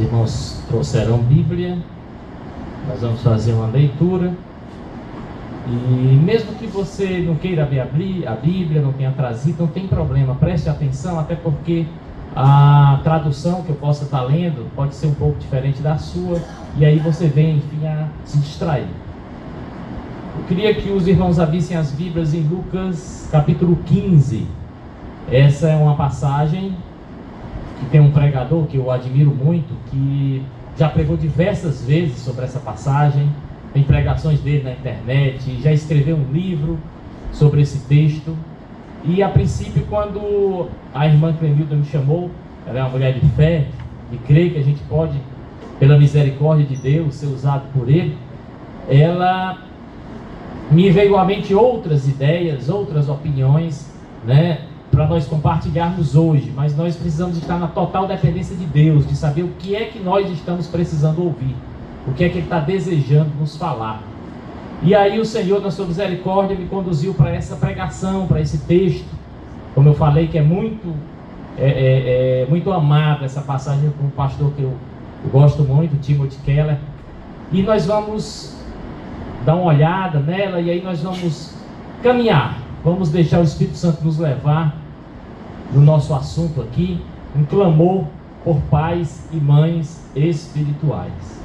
irmãos trouxeram Bíblia, nós vamos fazer uma leitura. E mesmo que você não queira abrir a Bíblia, não tenha trazido, não tem problema, preste atenção, até porque a tradução que eu possa estar lendo pode ser um pouco diferente da sua, e aí você vem, enfim, a se distrair. Eu queria que os irmãos abrissem as Bíblias em Lucas capítulo 15. Essa é uma passagem que tem um pregador que eu admiro muito, que já pregou diversas vezes sobre essa passagem, tem pregações dele na internet, já escreveu um livro sobre esse texto. E a princípio, quando a irmã Clemilda me chamou, ela é uma mulher de fé, e crê que a gente pode, pela misericórdia de Deus, ser usado por Ele, ela me veio à mente outras ideias, outras opiniões, né, para nós compartilharmos hoje. Mas nós precisamos estar na total dependência de Deus, de saber o que é que nós estamos precisando ouvir, o que é que Ele está desejando nos falar. E aí o Senhor, na sua misericórdia, me conduziu para essa pregação, para esse texto. Como eu falei, que é muito amado essa passagem com um pastor que eu gosto muito, Timothy Keller. E nós vamos dar uma olhada nela, e aí nós vamos caminhar. Vamos deixar o Espírito Santo nos levar no nosso assunto aqui, um clamor por pais e mães espirituais.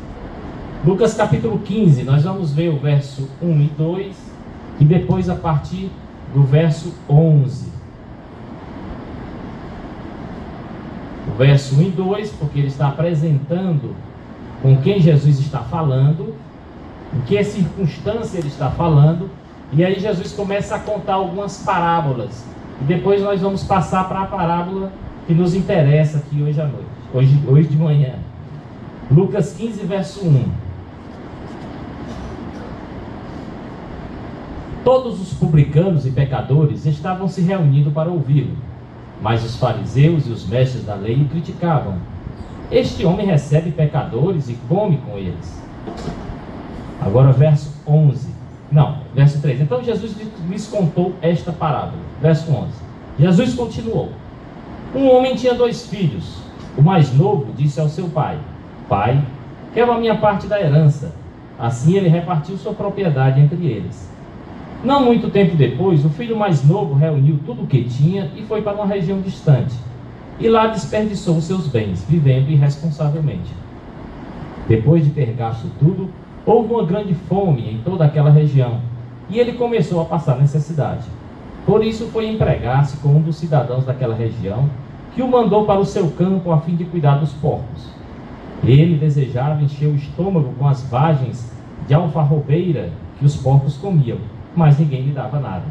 Lucas capítulo 15, nós vamos ver o verso 1 e 2, e depois a partir do verso 11. O verso 1 e 2, porque ele está apresentando com quem Jesus está falando, em que circunstância ele está falando, e aí Jesus começa a contar algumas parábolas, e depois nós vamos passar para a parábola que nos interessa aqui hoje à noite, hoje de manhã. Lucas 15, verso 1. Todos os publicanos e pecadores estavam se reunindo para ouvi-lo, mas os fariseus e os mestres da lei o criticavam. Este homem recebe pecadores e come com eles. Agora verso 3. Então Jesus lhes contou esta parábola. Verso 11. Jesus continuou. Um homem tinha 2 filhos. O mais novo disse ao seu pai: Pai, quero a minha parte da herança. Assim ele repartiu sua propriedade entre eles. Não muito tempo depois, o filho mais novo reuniu tudo o que tinha e foi para uma região distante. E lá desperdiçou os seus bens, vivendo irresponsavelmente. Depois de ter gasto tudo, houve uma grande fome em toda aquela região, e ele começou a passar necessidade. Por isso foi empregar-se com um dos cidadãos daquela região, que o mandou para o seu campo a fim de cuidar dos porcos. Ele desejava encher o estômago com as vagens de alfarrobeira que os porcos comiam, mas ninguém lhe dava nada.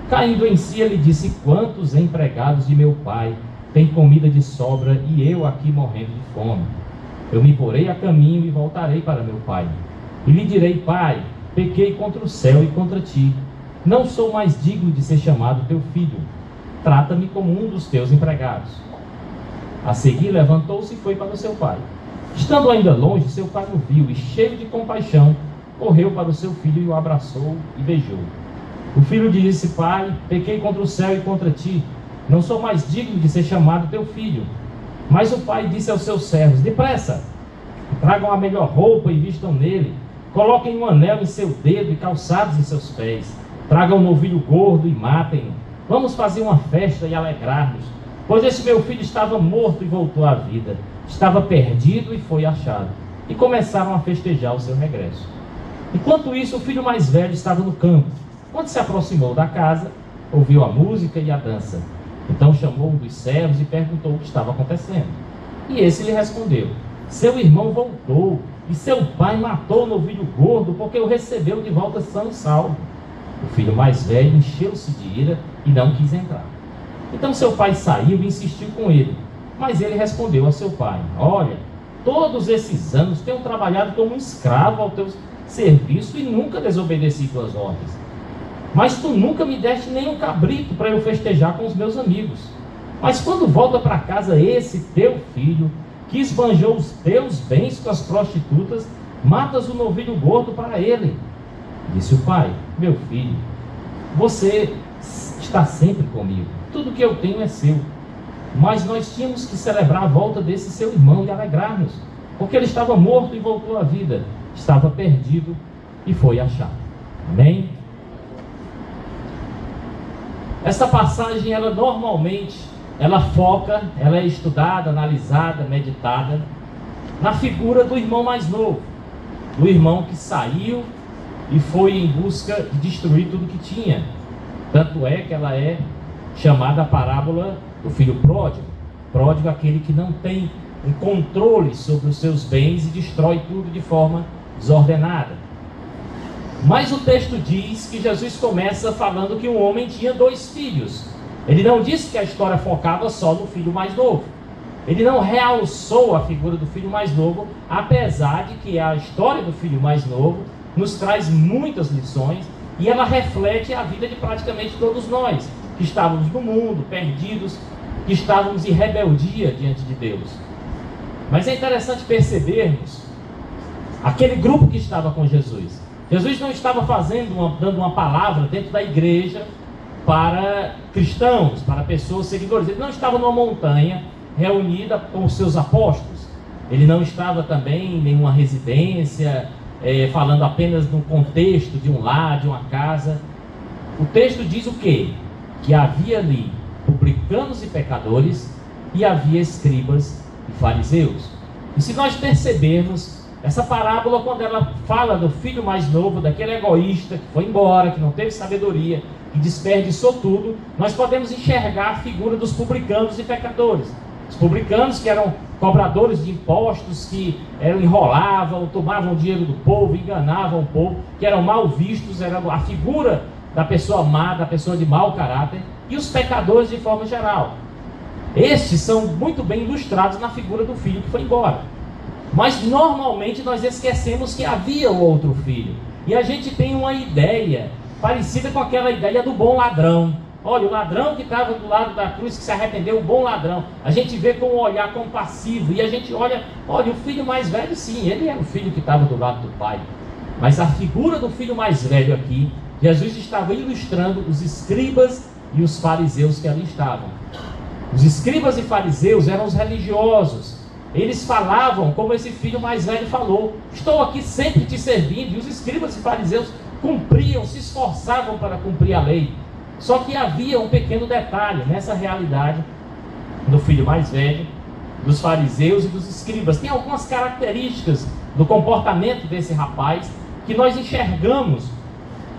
Caindo em si, ele disse: Quantos empregados de meu pai têm comida de sobra e eu aqui morrendo de fome? Eu me porei a caminho e voltarei para meu pai. E lhe direi: Pai, pequei contra o céu e contra ti. Não sou mais digno de ser chamado teu filho. Trata-me como um dos teus empregados. A seguir levantou-se e foi para o seu pai. Estando ainda longe, seu pai o viu e, cheio de compaixão, correu para o seu filho e o abraçou e beijou. O filho disse: Pai, pequei contra o céu e contra ti. Não sou mais digno de ser chamado teu filho. Mas o pai disse aos seus servos: Depressa, tragam a melhor roupa e vistam nele. Coloquem um anel em seu dedo e calçados em seus pés. Tragam um novilho gordo e matem-no. Vamos fazer uma festa e alegrar-nos. Pois esse meu filho estava morto e voltou à vida. Estava perdido e foi achado. E começaram a festejar o seu regresso. Enquanto isso, o filho mais velho estava no campo. Quando se aproximou da casa, ouviu a música e a dança. Então chamou um dos servos e perguntou o que estava acontecendo. E esse lhe respondeu: Seu irmão voltou, e seu pai matou o novilho gordo, porque o recebeu de volta são e salvo. O filho mais velho encheu-se de ira e não quis entrar. Então seu pai saiu e insistiu com ele. Mas ele respondeu a seu pai: Olha, todos esses anos tenho trabalhado como um escravo ao teu serviço e nunca desobedeci tuas ordens. Mas tu nunca me deste nem um cabrito para eu festejar com os meus amigos. Mas quando volta para casa esse teu filho, que esbanjou os teus bens com as prostitutas, matas o novilho gordo para ele. Disse o pai: Meu filho, você está sempre comigo, tudo que eu tenho é seu. Mas nós tínhamos que celebrar a volta desse seu irmão e alegrar-nos, porque ele estava morto e voltou à vida, estava perdido e foi achado. Amém? Essa passagem, ela normalmente, ela foca, ela é estudada, analisada, meditada na figura do irmão mais novo, do irmão que saiu e foi em busca de destruir tudo que tinha. Tanto é que ela é chamada a parábola do filho pródigo. Pródigo é aquele que não tem um controle sobre os seus bens e destrói tudo de forma desordenada. Mas o texto diz que Jesus começa falando que um homem tinha 2 filhos. Ele não disse que a história focava só no filho mais novo. Ele não realçou a figura do filho mais novo, apesar de que a história do filho mais novo nos traz muitas lições e ela reflete a vida de praticamente todos nós, que estávamos no mundo, perdidos, que estávamos em rebeldia diante de Deus. Mas é interessante percebermos aquele grupo que estava com Jesus. Jesus não estava dando uma palavra dentro da igreja para cristãos, para pessoas seguidores. Ele não estava numa montanha reunida com os seus apóstolos. Ele não estava também em nenhuma residência, falando apenas no contexto de um lar, de uma casa. O texto diz o quê? Que havia ali publicanos e pecadores e havia escribas e fariseus. E se nós percebermos, essa parábola, quando ela fala do filho mais novo, daquele egoísta que foi embora, que não teve sabedoria, que desperdiçou tudo, nós podemos enxergar a figura dos publicanos e pecadores. Os publicanos, que eram cobradores de impostos, que enrolavam, tomavam o dinheiro do povo, enganavam o povo, que eram mal vistos, era a figura da pessoa má, da pessoa de mau caráter, e os pecadores de forma geral. Estes são muito bem ilustrados na figura do filho que foi embora. Mas normalmente nós esquecemos que havia o outro filho. E a gente tem uma ideia parecida com aquela ideia do bom ladrão. Olha, o ladrão que estava do lado da cruz, que se arrependeu, o bom ladrão. A gente vê com um olhar compassivo. E a gente olha, o filho mais velho, sim, ele era o filho que estava do lado do pai. Mas a figura do filho mais velho aqui, Jesus estava ilustrando os escribas e os fariseus que ali estavam. Os escribas e fariseus eram os religiosos. Eles falavam como esse filho mais velho falou: estou aqui sempre te servindo. E os escribas e fariseus cumpriam, se esforçavam para cumprir a lei. Só que havia um pequeno detalhe nessa realidade do filho mais velho, dos fariseus e dos escribas. Tem algumas características do comportamento desse rapaz que nós enxergamos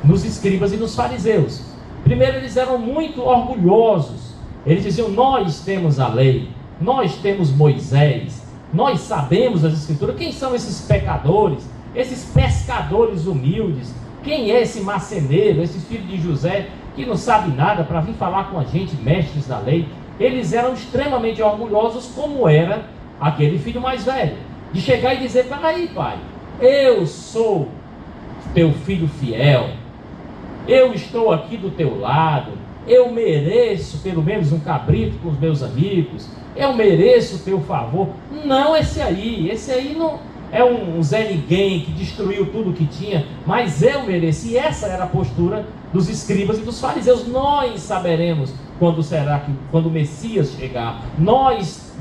nos escribas e nos fariseus. Primeiro, eles eram muito orgulhosos. Eles diziam: nós temos a lei, nós temos Moisés, nós sabemos as escrituras. Quem são esses pecadores, esses pescadores humildes? Quem é esse marceneiro, esse filho de José, que não sabe nada, para vir falar com a gente, mestres da lei? Eles eram extremamente orgulhosos, como era aquele filho mais velho, de chegar e dizer: peraí, pai, eu sou teu filho fiel, eu estou aqui do teu lado, eu mereço pelo menos um cabrito com os meus amigos, eu mereço o teu favor. Não esse aí não é um Zé Ninguém que destruiu tudo que tinha, mas eu mereci. E essa era a postura dos escribas e dos fariseus. Nós saberemos quando o Messias chegar. Nós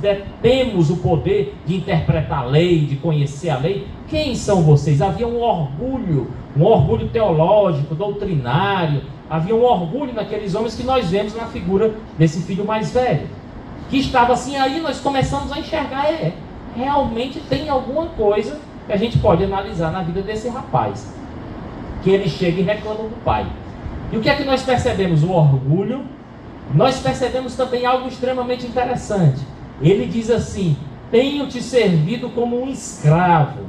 temos o poder de interpretar a lei, de conhecer a lei. Quem são vocês? Havia um orgulho teológico, doutrinário. Havia um orgulho naqueles homens que nós vemos na figura desse filho mais velho, que estava assim. Aí nós começamos a enxergar, realmente tem alguma coisa que a gente pode analisar na vida desse rapaz, que ele chega e reclama do pai. E o que é que nós percebemos? O orgulho. Nós percebemos também algo extremamente interessante. Ele diz assim: tenho te servido como um escravo.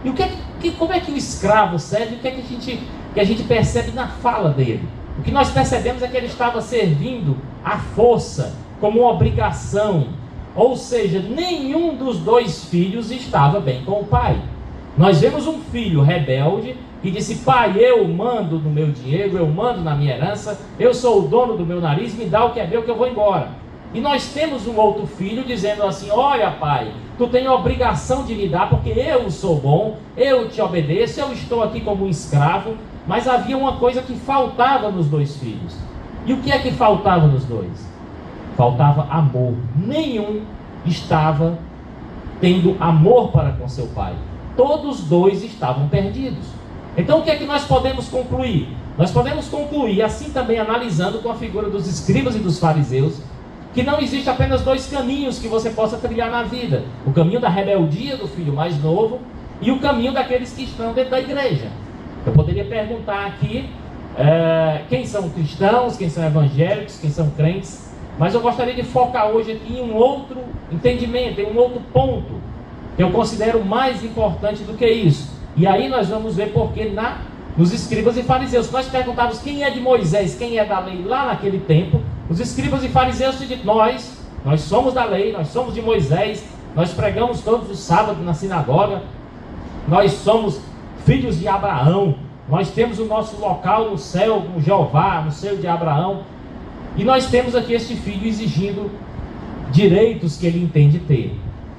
E como é que o escravo serve? O que é que a gente percebe na fala dele? O que nós percebemos é que ele estava servindo à força, como uma obrigação. Ou seja, nenhum dos 2 filhos estava bem com o pai. Nós vemos um filho rebelde que disse: pai, eu mando no meu dinheiro, eu mando na minha herança, eu sou o dono do meu nariz, me dá o que é meu que eu vou embora. E nós temos um outro filho dizendo assim: olha, pai, tu tem a obrigação de me dar, porque eu sou bom, eu te obedeço, eu estou aqui como um escravo. Mas havia uma coisa que faltava nos 2 filhos. E o que é que faltava nos 2? faltava amor. Nenhum estava tendo amor para com seu pai. Todos dois estavam perdidos. Então o que é que nós podemos concluir? Nós podemos concluir, assim também analisando com a figura dos escribas e dos fariseus, que não existe apenas dois caminhos que você possa trilhar na vida: o caminho da rebeldia do filho mais novo e o caminho daqueles que estão dentro da igreja. Eu poderia perguntar aqui quem são cristãos, quem são evangélicos, quem são crentes, mas eu gostaria de focar hoje aqui em um outro entendimento, em um outro ponto que eu considero mais importante do que isso. E aí nós vamos ver porque nos escribas e fariseus, se nós perguntarmos quem é de Moisés, quem é da lei lá naquele tempo, os escribas e fariseus dizem: nós somos da lei, nós somos de Moisés, nós pregamos todos os sábados na sinagoga, nós somos filhos de Abraão, nós temos o nosso local no céu com Jeová, no seio de Abraão, e nós temos aqui este filho exigindo direitos que ele entende ter.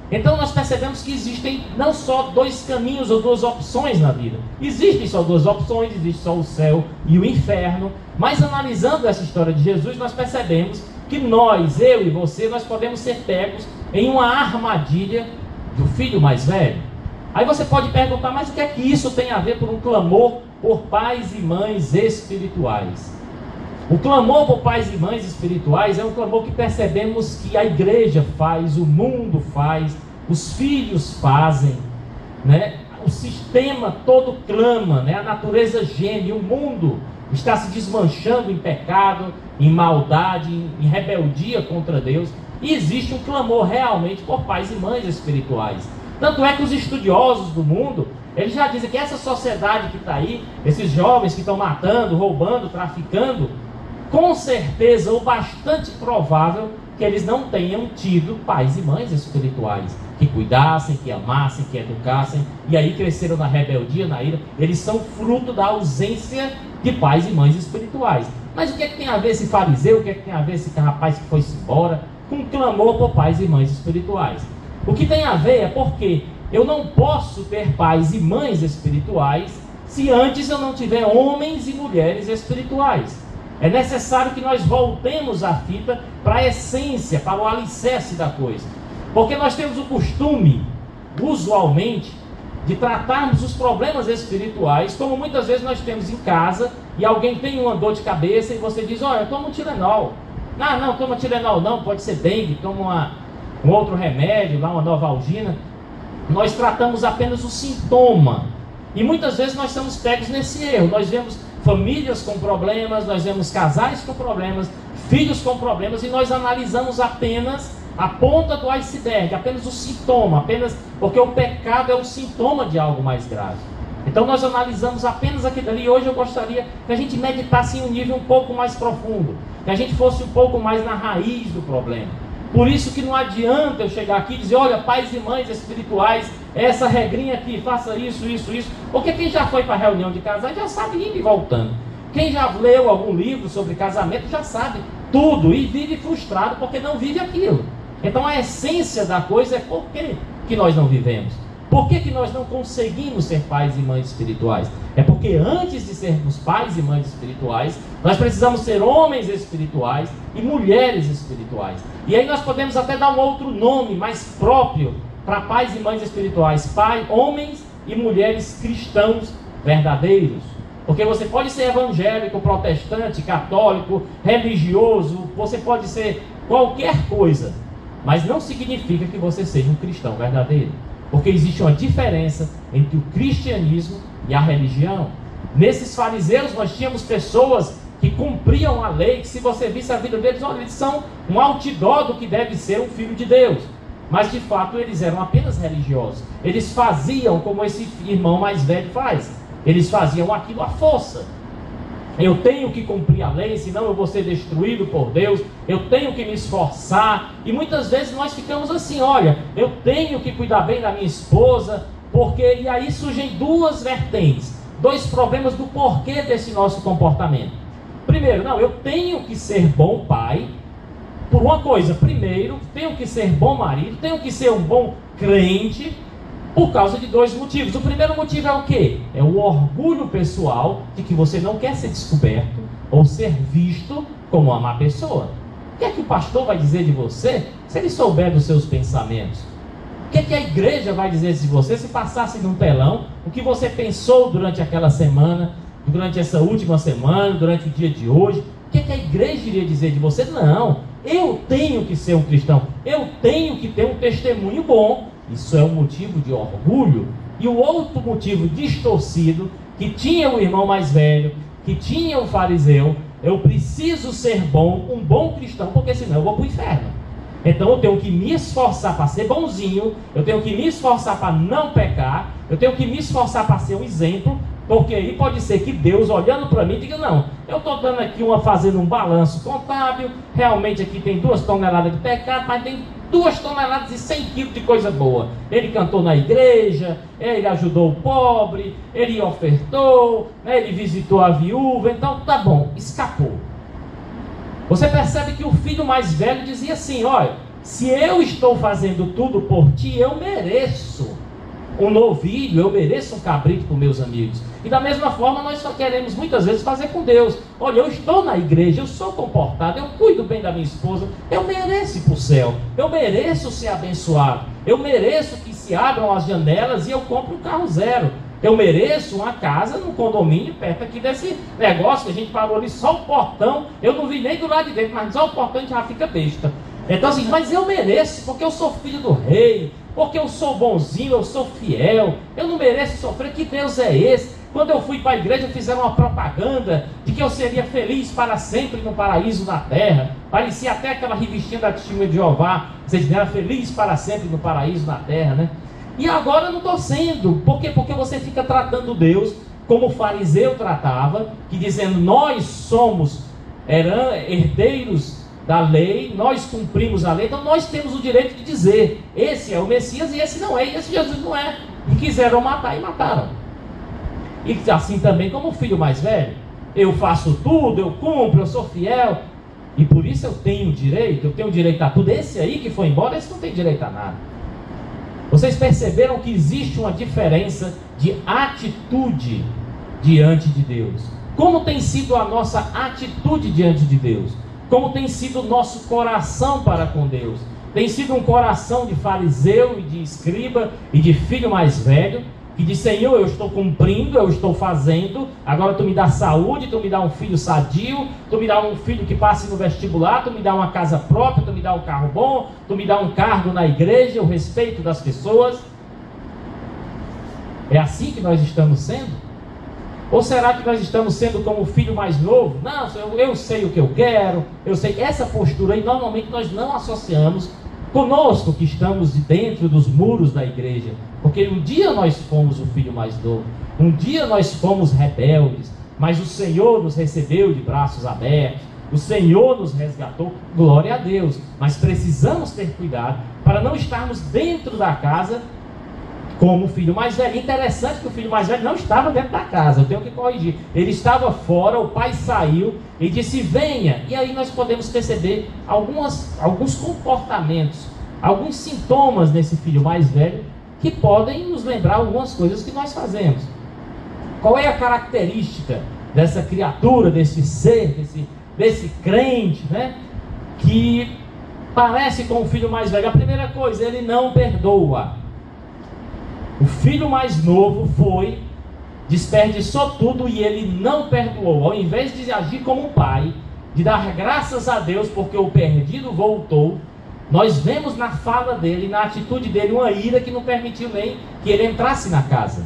Então nós percebemos que existem não só dois caminhos ou duas opções na vida. Existem só duas opções, existe só o céu e o inferno. Mas analisando essa história de Jesus, nós percebemos que nós, eu e você, nós podemos ser pegos em uma armadilha do filho mais velho. Aí você pode perguntar: mas o que é que isso tem a ver com um clamor por pais e mães espirituais? O clamor por pais e mães espirituais é um clamor que percebemos que a igreja faz, o mundo faz, os filhos fazem, né? O sistema todo clama, né? A natureza geme, o mundo está se desmanchando em pecado, em maldade, em rebeldia contra Deus, e existe um clamor realmente por pais e mães espirituais. Tanto é que os estudiosos do mundo, eles já dizem que essa sociedade que está aí, esses jovens que estão matando, roubando, traficando, com certeza, ou bastante provável, que eles não tenham tido pais e mães espirituais, que cuidassem, que amassem, que educassem, e aí cresceram na rebeldia, na ira. Eles são fruto da ausência de pais e mães espirituais. Mas o que é que tem a ver esse fariseu, o que é que tem a ver esse rapaz que foi-se embora, com clamor por pais e mães espirituais? O que tem a ver é porque eu não posso ter pais e mães espirituais se antes eu não tiver homens e mulheres espirituais. É necessário que nós voltemos a fita para a essência, para o alicerce da coisa. Porque nós temos o costume, usualmente, de tratarmos os problemas espirituais como muitas vezes nós temos em casa, e alguém tem uma dor de cabeça e você diz: olha, toma um Tilenol. Não toma Tilenol não, pode ser dengue, toma um outro remédio, lá uma Novalgina. Nós tratamos apenas o sintoma. E muitas vezes nós estamos pegos nesse erro. Nós vemos famílias com problemas, nós vemos casais com problemas, filhos com problemas, e nós analisamos apenas a ponta do iceberg, apenas o sintoma, apenas porque o pecado é o sintoma de algo mais grave. Então nós analisamos apenas aquilo ali. Hoje eu gostaria que a gente meditasse em um nível um pouco mais profundo, que a gente fosse um pouco mais na raiz do problema. Por isso que não adianta eu chegar aqui e dizer: olha, pais e mães espirituais, essa regrinha aqui, faça isso, isso, isso. Porque quem já foi para a reunião de casais já sabe indo e voltando. Quem já leu algum livro sobre casamento já sabe tudo e vive frustrado porque não vive aquilo. Então a essência da coisa é por que nós não vivemos. Por que nós não conseguimos ser pais e mães espirituais? É porque antes de sermos pais e mães espirituais, nós precisamos ser homens espirituais e mulheres espirituais. E aí nós podemos até dar um outro nome mais próprio para pais e mães espirituais: homens e mulheres cristãos verdadeiros. Porque você pode ser evangélico, protestante, católico, religioso, você pode ser qualquer coisa, mas não significa que você seja um cristão verdadeiro. Porque existe uma diferença entre o cristianismo e a religião. Nesses fariseus nós tínhamos pessoas que cumpriam a lei, que se você visse a vida deles, olha, eles são um outdoor do que deve ser um filho de Deus. Mas de fato eles eram apenas religiosos. Eles faziam como esse irmão mais velho faz. Eles faziam aquilo à força. Eu tenho que cumprir a lei, senão eu vou ser destruído por Deus. Eu tenho que me esforçar. E muitas vezes nós ficamos assim: olha, eu tenho que cuidar bem da minha esposa, porque... E aí surgem duas vertentes, dois problemas do porquê desse nosso comportamento. Primeiro, não, eu tenho que ser bom pai por uma coisa. Primeiro, tenho que ser bom marido, tenho que ser um bom crente, por causa de dois motivos. O primeiro motivo é o quê? É o orgulho pessoal de que você não quer ser descoberto ou ser visto como uma má pessoa. que é que o pastor vai dizer de você se ele souber dos seus pensamentos? O que é que a igreja vai dizer de você se passasse num telão o que você pensou durante aquela semana, durante essa última semana, durante o dia de hoje? O que é que a igreja iria dizer de você? Não, eu tenho que ser um cristão, eu tenho que ter um testemunho bom. Isso é um motivo de orgulho. E o outro motivo distorcido, que tinha o irmão mais velho, que tinha o fariseu: eu preciso ser bom, um bom cristão, porque senão eu vou para o inferno. Então eu tenho que me esforçar para ser bonzinho, eu tenho que me esforçar para não pecar, eu tenho que me esforçar para ser um exemplo, porque aí pode ser que Deus, olhando para mim, diga: não, eu estou dando aqui fazendo um balanço contábil, realmente aqui tem 2 toneladas de pecado, mas tem 2 toneladas e 100 quilos de coisa boa. Ele cantou na igreja, ele ajudou o pobre, ele ofertou, ele visitou a viúva, então tá bom, escapou. Você percebe que o filho mais velho dizia assim: olha, se eu estou fazendo tudo por ti, eu mereço um novilho, eu mereço um cabrito para os meus amigos. E da mesma forma nós só queremos muitas vezes fazer com Deus: olha, eu estou na igreja, eu sou comportado, eu cuido bem da minha esposa, eu mereço ir para o céu, eu mereço ser abençoado, eu mereço que se abram as janelas e eu compre um carro zero, eu mereço uma casa num condomínio perto aqui desse negócio que a gente parou ali, só o portão, eu não vi nem do lado de dentro, mas só o portão a gente já fica besta. Então assim, mas eu mereço, porque eu sou filho do rei, porque eu sou bonzinho, eu sou fiel, eu não mereço sofrer. Que Deus é esse? Quando eu fui para a igreja, fizeram uma propaganda de que eu seria feliz para sempre no paraíso na terra. Parecia até aquela revistinha da Testemunha de Jeová, vocês eram feliz para sempre no paraíso na terra, né? E agora eu não estou sendo. Por quê? Porque você fica tratando Deus como o fariseu tratava, que dizendo: nós somos herdeiros da lei, nós cumprimos a lei, então nós temos o direito de dizer: esse é o Messias e esse não é, e esse Jesus não é. E quiseram matar e mataram. E assim também como o filho mais velho: eu faço tudo, eu cumpro, eu sou fiel, e por isso eu tenho direito a tudo. Esse aí que foi embora, esse não tem direito a nada. Vocês perceberam que existe uma diferença de atitude diante de Deus? Como tem sido a nossa atitude diante de Deus? Como tem sido o nosso coração para com Deus? Tem sido um coração de fariseu e de escriba e de filho mais velho, que diz: Senhor, eu estou cumprindo, eu estou fazendo, agora tu me dá saúde, tu me dá um filho sadio, tu me dá um filho que passe no vestibular, tu me dá uma casa própria, tu me dá um carro bom, tu me dá um cargo na igreja, o respeito das pessoas. É assim que nós estamos sendo? Ou será que nós estamos sendo como o filho mais novo? Não, eu sei o que eu quero, eu sei. Essa postura aí normalmente nós não associamos conosco que estamos dentro dos muros da igreja, porque um dia nós fomos o filho mais novo, um dia nós fomos rebeldes, mas o Senhor nos recebeu de braços abertos, o Senhor nos resgatou, glória a Deus. Mas precisamos ter cuidado para não estarmos dentro da casa como o filho mais velho. Interessante que o filho mais velho não estava dentro da casa, eu tenho que corrigir, ele estava fora, o pai saiu e disse: venha. E aí nós podemos perceber alguns comportamentos, alguns sintomas nesse filho mais velho, que podem nos lembrar algumas coisas que nós fazemos. Qual é a característica dessa criatura, desse ser, desse crente, né, que parece com o filho mais velho? A primeira coisa, ele não perdoa. O filho mais novo desperdiçou tudo e ele não perdoou. Ao invés de agir como um pai, de dar graças a Deus porque o perdido voltou, nós vemos na fala dele, na atitude dele, uma ira que não permitiu nem que ele entrasse na casa.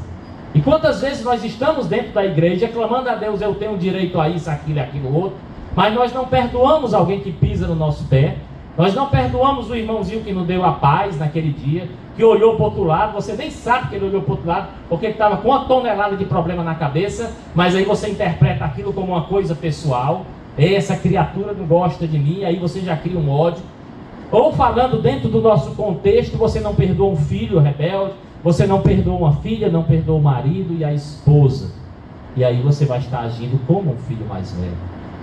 E quantas vezes nós estamos dentro da igreja clamando a Deus: eu tenho direito a isso, aquilo e aquilo outro, mas nós não perdoamos alguém que pisa no nosso pé, nós não perdoamos o irmãozinho que nos deu a paz naquele dia, que olhou para o outro lado. Você nem sabe que ele olhou para o outro lado, porque ele estava com 1 tonelada de problema na cabeça, mas aí você interpreta aquilo como uma coisa pessoal: essa criatura não gosta de mim, aí você já cria um ódio. Ou falando dentro do nosso contexto, você não perdoa um filho rebelde, você não perdoa uma filha, não perdoa o marido e a esposa, e aí você vai estar agindo como um filho mais velho,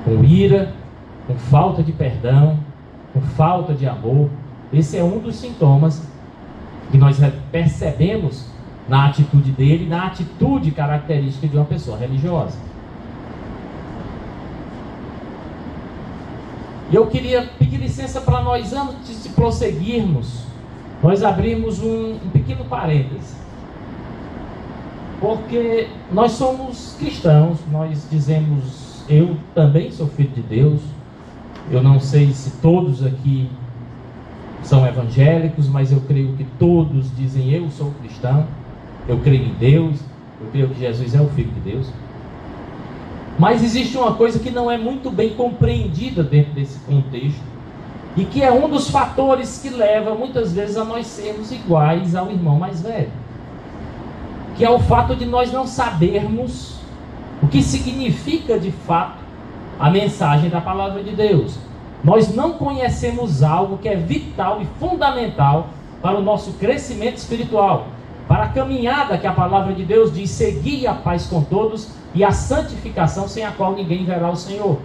com ira, com falta de perdão, com falta de amor. Esse é um dos sintomas que nós percebemos na atitude dele, na atitude característica de uma pessoa religiosa. E eu queria pedir licença para nós, antes de prosseguirmos, nós abrimos um pequeno parêntese. Porque nós somos cristãos, nós dizemos, eu também sou filho de Deus. Eu não sei se todos aqui são evangélicos, mas eu creio que todos dizem, eu sou cristão, eu creio em Deus, eu creio que Jesus é o Filho de Deus. Mas existe uma coisa que não é muito bem compreendida dentro desse contexto, e que é um dos fatores que leva muitas vezes a nós sermos iguais ao irmão mais velho, que é o fato de nós não sabermos o que significa de fato a mensagem da palavra de Deus. Nós não conhecemos algo que é vital e fundamental para o nosso crescimento espiritual, para a caminhada que a palavra de Deus diz, seguir a paz com todos e a santificação sem a qual ninguém verá o Senhor.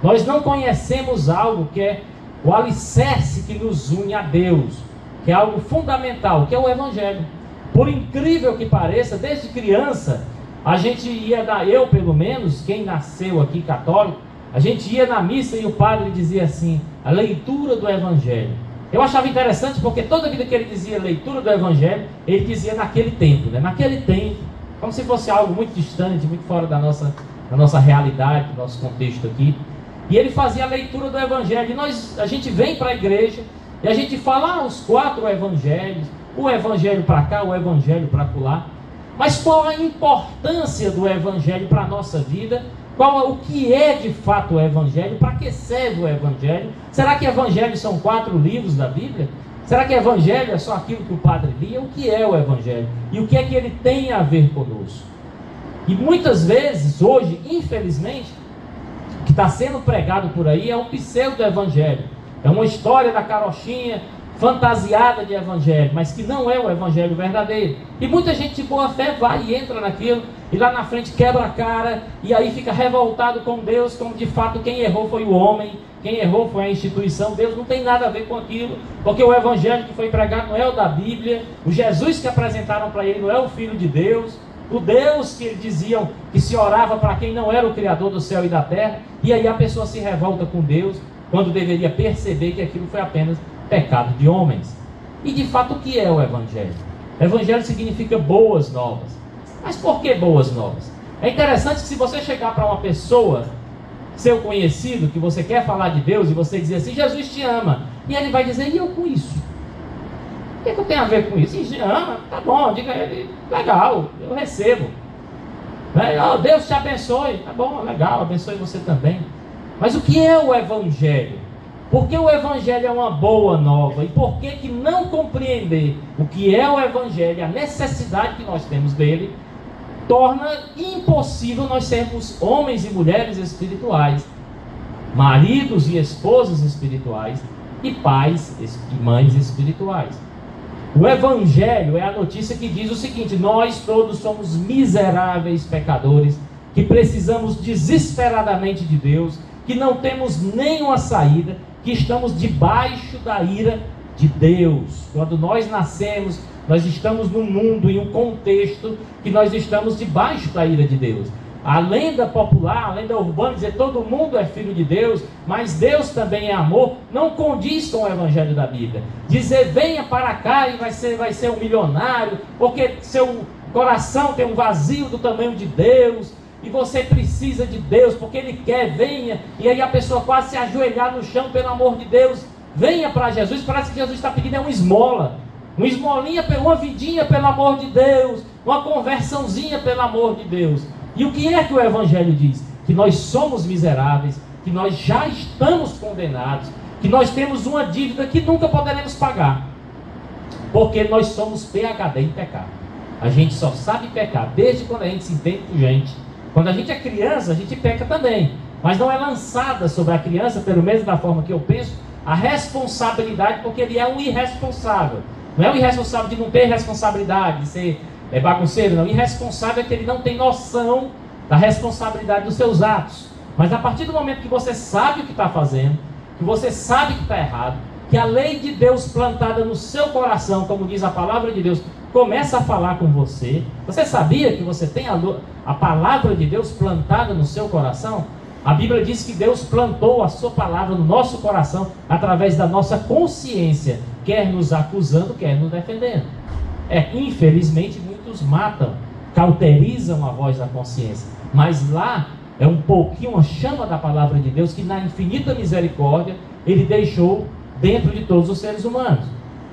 Nós não conhecemos algo que é o alicerce que nos une a Deus, que é algo fundamental, que é o Evangelho. Por incrível que pareça, desde criança, a gente eu pelo menos, quem nasceu aqui católico, a gente ia na missa e o padre dizia assim, a leitura do Evangelho. Eu achava interessante porque toda vida que ele dizia leitura do Evangelho, ele dizia naquele tempo, né? Naquele tempo, como se fosse algo muito distante, muito fora da nossa realidade, do nosso contexto aqui. E ele fazia a leitura do Evangelho. E a gente vem para a igreja e a gente fala os 4 evangelhos, o Evangelho para cá, o Evangelho para acolá. Mas qual a importância do Evangelho para a nossa vida? O que é de fato o Evangelho? Para que serve o Evangelho? Será que Evangelho são 4 livros da Bíblia? Será que Evangelho é só aquilo que o padre lia? O que é o Evangelho? E o que é que ele tem a ver conosco? E muitas vezes, hoje, infelizmente, o que está sendo pregado por aí é um pseudo-evangelho. É uma história da carochinha fantasiada de evangelho, mas que não é o evangelho verdadeiro. E muita gente de boa fé vai e entra naquilo, e lá na frente quebra a cara, e aí fica revoltado com Deus, como de fato quem errou foi o homem, quem errou foi a instituição. Deus não tem nada a ver com aquilo, porque o evangelho que foi pregado não é o da Bíblia, o Jesus que apresentaram para ele não é o Filho de Deus, o Deus que eles diziam que se orava para quem não era o Criador do céu e da terra. E aí a pessoa se revolta com Deus, quando deveria perceber que aquilo foi apenas pecado de homens. E de fato o que é o Evangelho? Evangelho significa boas novas. Mas por que boas novas? É interessante que se você chegar para uma pessoa, seu conhecido, que você quer falar de Deus, e você dizer assim, Jesus te ama, e ele vai dizer, e eu com isso? O que eu tenho a ver com isso? Te ama? Tá bom, diga a ele, legal, eu recebo. Oh, Deus te abençoe, tá bom, legal, abençoe você também. Mas o que é o Evangelho? Por que o Evangelho é uma boa nova? E por que não compreender o que é o Evangelho, a necessidade que nós temos dele, torna impossível nós sermos homens e mulheres espirituais, maridos e esposas espirituais, e pais e mães espirituais. O Evangelho é a notícia que diz o seguinte: nós todos somos miseráveis pecadores, que precisamos desesperadamente de Deus, que não temos nenhuma saída, que estamos debaixo da ira de Deus. Quando nós nascemos, nós estamos num mundo, em um contexto que nós estamos debaixo da ira de Deus. A lenda popular, a lenda urbana, dizer todo mundo é filho de Deus, mas Deus também é amor, não condiz com o Evangelho da Bíblia. Dizer venha para cá e vai ser um milionário, porque seu coração tem um vazio do tamanho de Deus, e você precisa de Deus, porque Ele quer, venha. E aí a pessoa quase se ajoelhar no chão, pelo amor de Deus, venha para Jesus. Parece que Jesus está pedindo uma esmola, uma esmolinha, uma vidinha, pelo amor de Deus, uma conversãozinha, pelo amor de Deus. E o que é que o Evangelho diz? Que nós somos miseráveis, que nós já estamos condenados, que nós temos uma dívida que nunca poderemos pagar, porque nós somos PhD em pecado. A gente só sabe pecar desde quando a gente se entende por gente. Quando a gente é criança, a gente peca também, mas não é lançada sobre a criança, pelo menos da forma que eu penso, a responsabilidade, porque ele é um irresponsável. Não é um irresponsável de não ter responsabilidade, de ser bagunceiro, não. Irresponsável é que ele não tem noção da responsabilidade dos seus atos. Mas a partir do momento que você sabe o que está fazendo, que você sabe que está errado, que a lei de Deus plantada no seu coração, como diz a palavra de Deus, começa a falar com você. Você sabia que você tem a palavra de Deus plantada no seu coração? A Bíblia diz que Deus plantou a sua palavra no nosso coração através da nossa consciência, quer nos acusando, quer nos defendendo. Infelizmente muitos matam, cauterizam a voz da consciência, mas lá é um pouquinho, uma chama da palavra de Deus que na infinita misericórdia Ele deixou dentro de todos os seres humanos.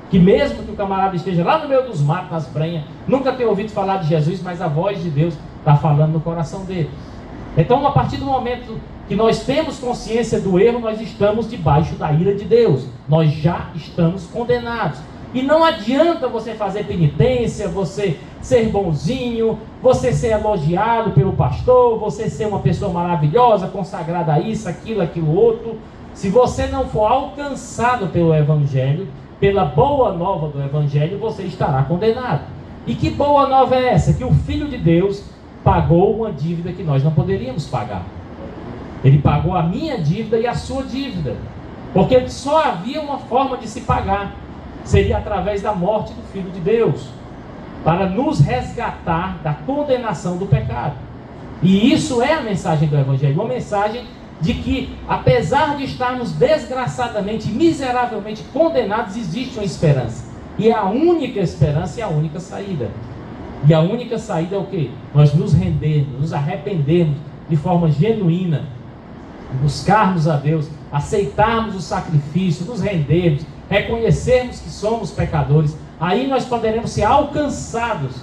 Que mesmo que o camarada esteja lá no meio dos matos, nas prenhas, nunca tenha ouvido falar de Jesus, mas a voz de Deus está falando no coração dele. Então, a partir do momento que nós temos consciência do erro, nós estamos debaixo da ira de Deus. Nós já estamos condenados. E não adianta você fazer penitência, você ser bonzinho, você ser elogiado pelo pastor, você ser uma pessoa maravilhosa, consagrada a isso, aquilo, outro. Se você não for alcançado pelo Evangelho, pela boa nova do Evangelho, você estará condenado. E que boa nova é essa? Que o Filho de Deus pagou uma dívida que nós não poderíamos pagar. Ele pagou a minha dívida e a sua dívida, porque só havia uma forma de se pagar, seria através da morte do Filho de Deus, para nos resgatar da condenação do pecado. E isso é a mensagem do Evangelho, uma mensagem de que, apesar de estarmos desgraçadamente, miseravelmente condenados, existe uma esperança, e é a única esperança e a única saída. E a única saída é o quê? Nós nos rendermos, nos arrependermos de forma genuína, buscarmos a Deus, aceitarmos o sacrifício, nos rendermos, reconhecermos que somos pecadores. Aí nós poderemos ser alcançados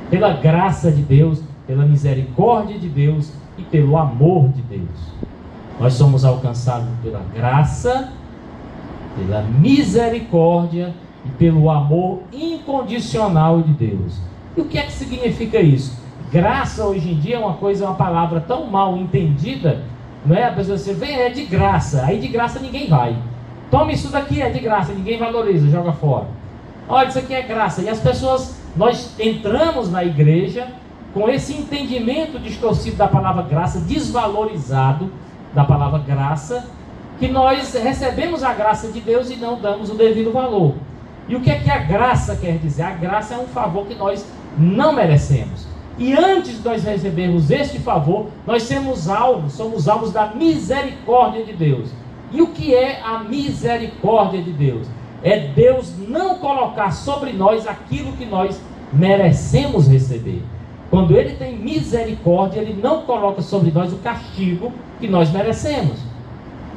pela graça de Deus, pela misericórdia de Deus e pelo amor de Deus. Nós somos alcançados pela graça, pela misericórdia e pelo amor incondicional de Deus. E o que é que significa isso? Graça hoje em dia é uma palavra tão mal entendida, não é? A pessoa diz, vem, é de graça, aí de graça ninguém vai. Toma isso daqui, é de graça, ninguém valoriza, joga fora. Olha, isso aqui é graça. E as pessoas, nós entramos na igreja com esse entendimento distorcido da palavra graça, desvalorizado da palavra graça, que nós recebemos a graça de Deus e não damos o devido valor. E o que é que a graça quer dizer? A graça é um favor que nós não merecemos. E antes de nós recebermos este favor, nós somos alvos da misericórdia de Deus. E o que é a misericórdia de Deus? É Deus não colocar sobre nós aquilo que nós merecemos receber. Quando Ele tem misericórdia, Ele não coloca sobre nós o castigo que nós merecemos.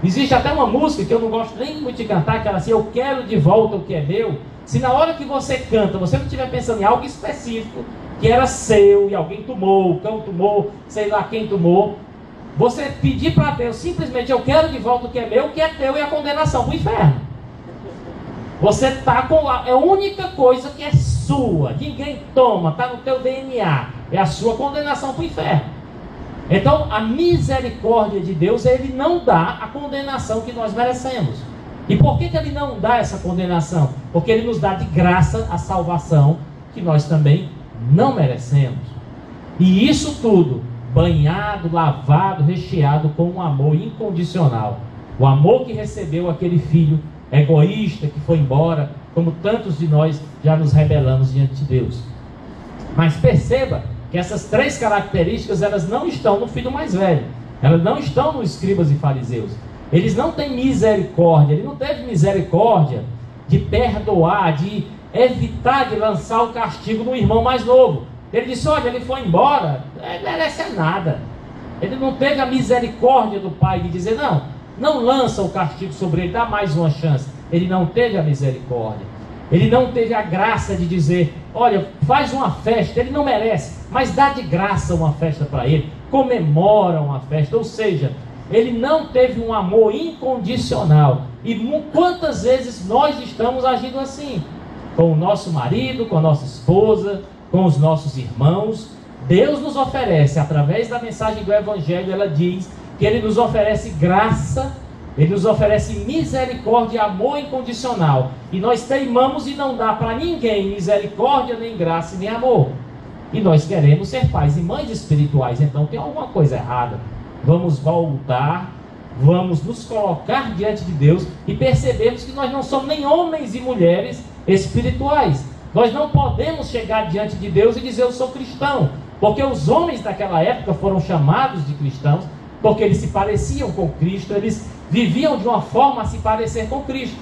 Existe até uma música que eu não gosto nem muito de cantar, que ela assim, eu quero de volta o que é meu. Se na hora que você canta, você não estiver pensando em algo específico, que era seu, e alguém tomou, o cão tomou, sei lá quem tomou, você pedir para Deus, simplesmente, eu quero de volta o que é meu, o que é teu, e a condenação para o inferno. Você está com é a única coisa que é sua, ninguém toma, está no teu DNA, é a sua condenação para o inferno. Então, a misericórdia de Deus, Ele não dá a condenação que nós merecemos. E por que Ele não dá essa condenação? Porque Ele nos dá de graça a salvação que nós também não merecemos. E isso tudo, banhado, lavado, recheado com um amor incondicional. O amor que recebeu aquele filho egoísta que foi embora, como tantos de nós já nos rebelamos diante de Deus. Mas perceba que essas três características, elas não estão no filho mais velho, elas não estão nos escribas e fariseus. Eles não têm misericórdia, ele não teve misericórdia de perdoar, de evitar de lançar o castigo no irmão mais novo. Ele disse, olha, ele foi embora, ele merece nada. Ele não teve a misericórdia do pai de dizer, não lança o castigo sobre ele, dá mais uma chance. Ele não teve a misericórdia. Ele não teve a graça de dizer, olha, faz uma festa, ele não merece, mas dá de graça uma festa para ele, comemora uma festa. Ou seja, ele não teve um amor incondicional. E quantas vezes nós estamos agindo assim? Com o nosso marido, com a nossa esposa, com os nossos irmãos. Deus nos oferece, através da mensagem do Evangelho, ela diz que Ele nos oferece graça, Ele nos oferece misericórdia e amor incondicional. E nós teimamos e não dá para ninguém misericórdia, nem graça, nem amor. E nós queremos ser pais e mães espirituais. Então tem alguma coisa errada. Vamos voltar, vamos nos colocar diante de Deus e percebemos que nós não somos nem homens e mulheres espirituais. Nós não podemos chegar diante de Deus e dizer eu sou cristão, porque os homens daquela época foram chamados de cristãos, porque eles se pareciam com Cristo, eles viviam de uma forma a se parecer com Cristo.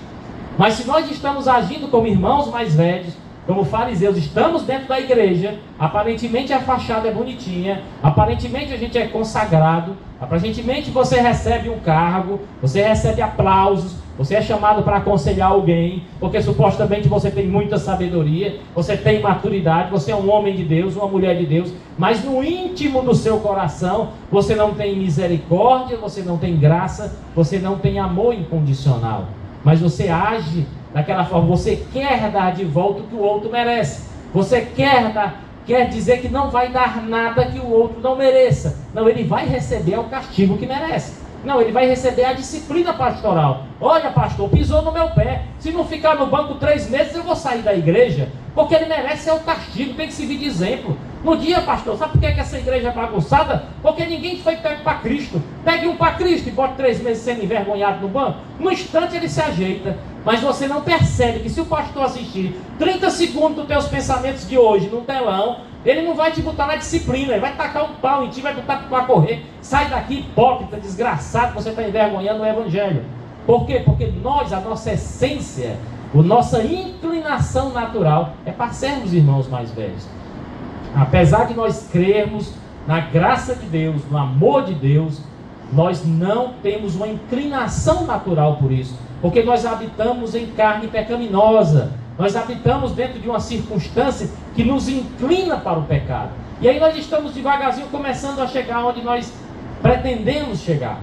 Mas se nós estamos agindo como irmãos mais velhos, como fariseus, estamos dentro da igreja, aparentemente a fachada é bonitinha, aparentemente a gente é consagrado, aparentemente você recebe um cargo, você recebe aplausos, você é chamado para aconselhar alguém, porque supostamente você tem muita sabedoria, você tem maturidade, você é um homem de Deus, uma mulher de Deus, mas no íntimo do seu coração, você não tem misericórdia, você não tem graça, você não tem amor incondicional, mas você age daquela forma, você quer dar de volta o que o outro merece, você quer dizer que não vai dar nada que o outro não mereça, não, ele vai receber o castigo que merece, não, ele vai receber a disciplina pastoral. Olha, pastor, pisou no meu pé, se não ficar no banco 3 meses eu vou sair da igreja, porque ele merece o castigo, tem que servir de exemplo. No dia, pastor, sabe por que essa igreja é bagunçada? Porque ninguém foi pego para Cristo. Pegue um para Cristo e bote 3 meses sendo envergonhado no banco. No instante ele se ajeita. Mas você não percebe que se o pastor assistir 30 segundos dos teus pensamentos de hoje num telão, ele não vai te botar na disciplina, ele vai tacar um pau em ti, vai botar para correr. Sai daqui, hipócrita, desgraçado, você está envergonhando o evangelho. Por quê? Porque nós, a nossa essência, a nossa inclinação natural é para sermos irmãos mais velhos. Apesar de nós crermos na graça de Deus, no amor de Deus, nós não temos uma inclinação natural por isso, porque nós habitamos em carne pecaminosa, nós habitamos dentro de uma circunstância que nos inclina para o pecado, e aí nós estamos devagarzinho começando a chegar onde nós pretendemos chegar.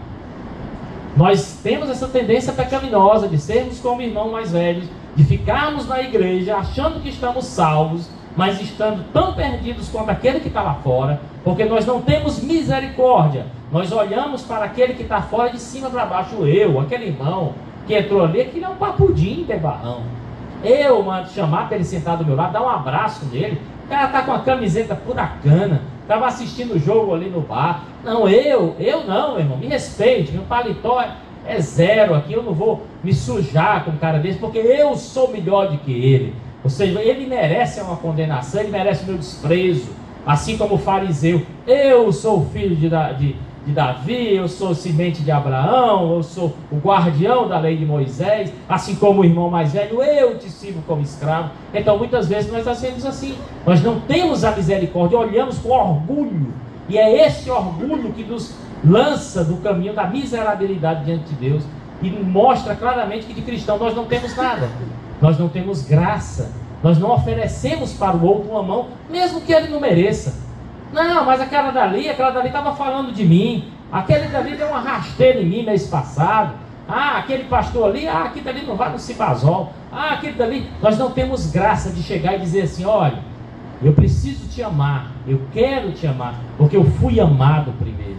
Nós temos essa tendência pecaminosa de sermos como irmãos mais velhos, de ficarmos na igreja achando que estamos salvos, mas estando tão perdidos quanto aquele que está lá fora, porque nós não temos misericórdia. Nós olhamos para aquele que está fora de cima para baixo. Aquele irmão que entrou ali, que é um papudinho de barrão. Eu mando chamar para ele sentar do meu lado, dar um abraço nele. O cara está com a camiseta furacana, estava assistindo o jogo ali no bar. Não, eu não, meu irmão, me respeite, meu paletó é zero aqui, eu não vou me sujar com um cara desse, porque eu sou melhor do que ele. Ou seja, ele merece uma condenação, ele merece o meu desprezo, assim como o fariseu. Eu sou o filho de Davi, eu sou semente de Abraão, eu sou o guardião da lei de Moisés, assim como o irmão mais velho, eu te sirvo como escravo. Então muitas vezes nós fazemos assim, nós não temos a misericórdia, olhamos com orgulho, e é esse orgulho que nos lança do caminho da miserabilidade diante de Deus, e mostra claramente que de cristão nós não temos nada. Nós não temos graça, nós não oferecemos para o outro uma mão, mesmo que ele não mereça. Não, mas aquela dali estava falando de mim, aquele dali deu uma rasteira em mim mês passado, aquele pastor ali, aquele dali não vai no Cibazol, aquele dali, nós não temos graça de chegar e dizer assim, olha, eu preciso te amar, eu quero te amar, porque eu fui amado primeiro.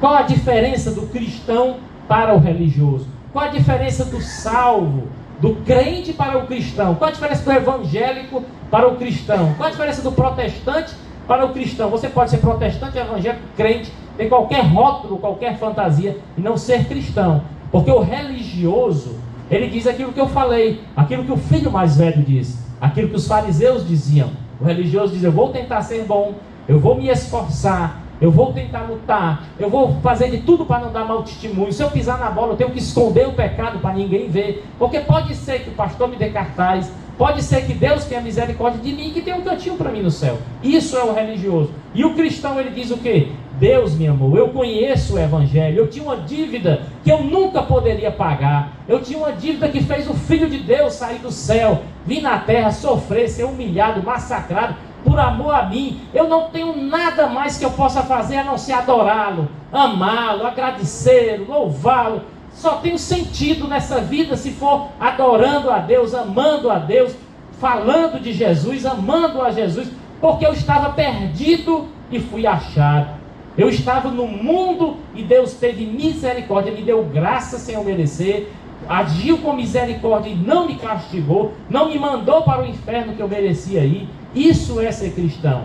Qual a diferença do cristão para o religioso? Qual a diferença do salvo, do crente para o cristão? Qual a diferença do evangélico para o cristão? Qual a diferença do protestante para o cristão? Você pode ser protestante, evangélico, crente, ter qualquer rótulo, qualquer fantasia e não ser cristão, porque o religioso, ele diz aquilo que eu falei, aquilo que o filho mais velho diz, aquilo que os fariseus diziam. O religioso diz, eu vou tentar ser bom, eu vou me esforçar, eu vou tentar lutar, eu vou fazer de tudo para não dar mau testemunho. Se eu pisar na bola, eu tenho que esconder o pecado para ninguém ver, porque pode ser que o pastor me dê cartaz, pode ser que Deus tenha misericórdia de mim e que tenha um cantinho para mim no céu. Isso é o religioso. E o cristão, ele diz o quê? Deus me amou, eu conheço o evangelho, eu tinha uma dívida que eu nunca poderia pagar, eu tinha uma dívida que fez o Filho de Deus sair do céu, vir na terra, sofrer, ser humilhado, massacrado, por amor a mim. Eu não tenho nada mais que eu possa fazer a não ser adorá-lo, amá-lo, agradecê-lo, louvá-lo. Só tem sentido nessa vida se for adorando a Deus, amando a Deus, falando de Jesus, amando a Jesus, porque eu estava perdido e fui achado. Eu estava no mundo e Deus teve misericórdia, me deu graça sem eu merecer, agiu com misericórdia e não me castigou, não me mandou para o inferno que eu merecia ir. Isso é ser cristão.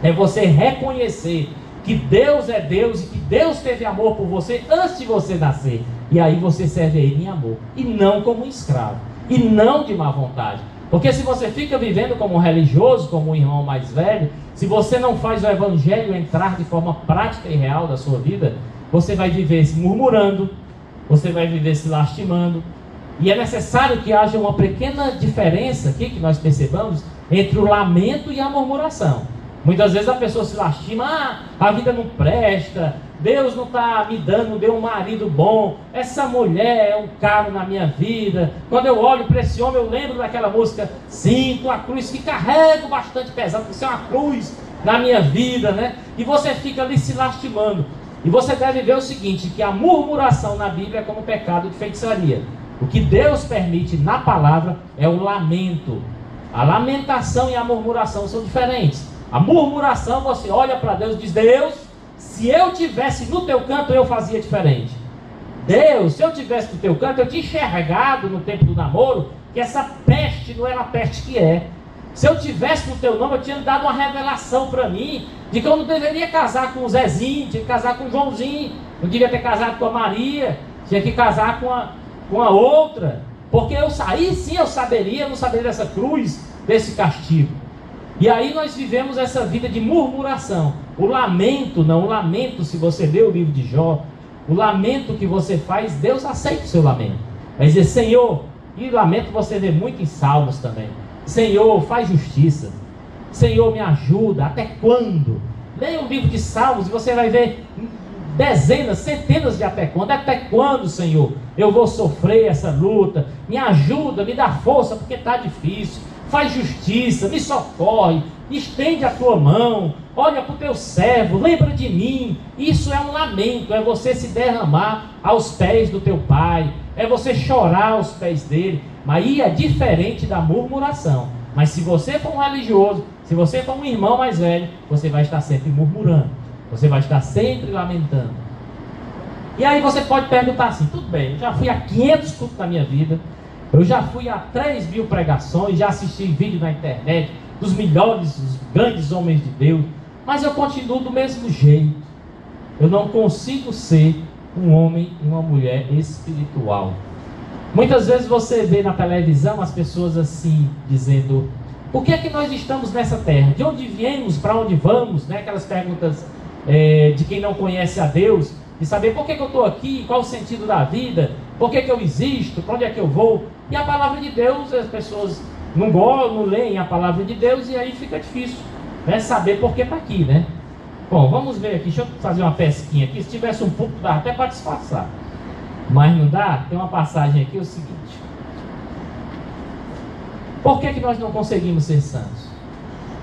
É você reconhecer que Deus é Deus e que Deus teve amor por você antes de você nascer. E aí você serve a Ele em amor. E não como um escravo. E não de má vontade. Porque se você fica vivendo como um religioso, como um irmão mais velho, se você não faz o evangelho entrar de forma prática e real da sua vida, você vai viver se murmurando, você vai viver se lastimando. E é necessário que haja uma pequena diferença aqui, que nós percebamos, entre o lamento e a murmuração. Muitas vezes a pessoa se lastima, a vida não presta, Deus não está me dando, deu um marido bom, essa mulher é um caro na minha vida. Quando eu olho para esse homem, eu lembro daquela música, sinto a cruz que carrego bastante pesado, porque isso é uma cruz na minha vida, né? E você fica ali se lastimando. E você deve ver o seguinte, que a murmuração na Bíblia é como pecado de feitiçaria. O que Deus permite na palavra é o lamento. A lamentação e a murmuração são diferentes. A murmuração, você olha para Deus e diz, Deus, se eu tivesse no teu canto, eu fazia diferente. Deus, se eu tivesse no teu canto, eu tinha enxergado no tempo do namoro, que essa peste não era a peste que é. Se eu tivesse no teu nome, eu tinha dado uma revelação para mim, de que eu não deveria casar com o Zezinho, tinha que casar com o Joãozinho, não devia ter casado com a Maria, tinha que casar com a outra, porque aí sim eu não saberia dessa cruz, desse castigo. E aí nós vivemos essa vida de murmuração. O lamento, se você ler o livro de Jó, o lamento que você faz, Deus aceita o seu lamento. Vai dizer, Senhor, e lamento você vê muito em Salmos também. Senhor, faz justiça. Senhor, me ajuda. Até quando? Leia o livro de Salmos e você vai ver dezenas, centenas de até quando. Até quando, Senhor, eu vou sofrer essa luta? Me ajuda, me dá força, porque está difícil. Faz justiça, me socorre, estende a tua mão, olha para o teu servo, lembra de mim. Isso é um lamento, é você se derramar aos pés do teu pai, é você chorar aos pés dele. Mas aí é diferente da murmuração. Mas se você for um religioso, se você for um irmão mais velho, você vai estar sempre murmurando, você vai estar sempre lamentando. E aí você pode perguntar assim, tudo bem, eu já fui a 500 cultos na minha vida, eu já fui a 3.000 pregações, já assisti vídeo na internet dos melhores, dos grandes homens de Deus, mas eu continuo do mesmo jeito. Eu não consigo ser um homem e uma mulher espiritual. Muitas vezes você vê na televisão as pessoas assim, dizendo, por que é que nós estamos nessa terra? De onde viemos, para onde vamos? Né? Aquelas perguntas de quem não conhece a Deus, de saber por que eu estou aqui, qual o sentido da vida, por que eu existo, para onde é que eu vou. E a palavra de Deus, as pessoas não leem a palavra de Deus, e aí fica difícil, né, saber por que está aqui, né? Bom, vamos ver aqui, deixa eu fazer uma pesquinha aqui. Se tivesse um pouco, dá até para disfarçar, mas não dá. Tem uma passagem aqui, é o seguinte: por que nós não conseguimos ser santos?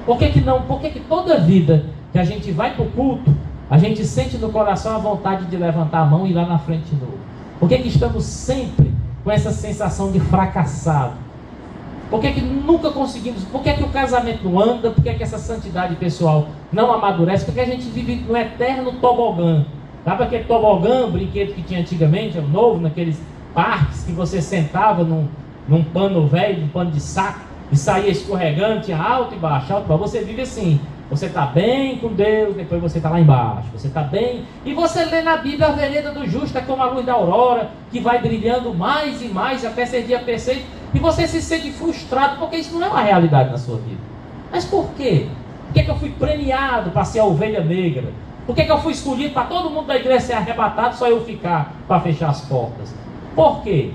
Por que toda vida que a gente vai para o culto, a gente sente no coração a vontade de levantar a mão e ir lá na frente de novo? Por que estamos sempre com essa sensação de fracassado? Por que nunca conseguimos? Por que o casamento não anda? Por que essa santidade pessoal não amadurece? Porque a gente vive no eterno tobogã. Sabe aquele tobogã, brinquedo que tinha antigamente, é o novo, naqueles parques que você sentava num pano velho, num pano de saco, e saía escorregando, tinha alto e baixo, alto e baixo. Você vive assim. Você está bem com Deus, depois você está lá embaixo. Você está bem. E você lê na Bíblia, a vereda do justo é como a luz da aurora, que vai brilhando mais e mais até ser dia perfeito. E você se sente frustrado, porque isso não é uma realidade na sua vida. Mas por quê? Por que eu fui premiado para ser a ovelha negra? Por que eu fui escolhido para todo mundo da igreja ser arrebatado, só eu ficar para fechar as portas? Por quê?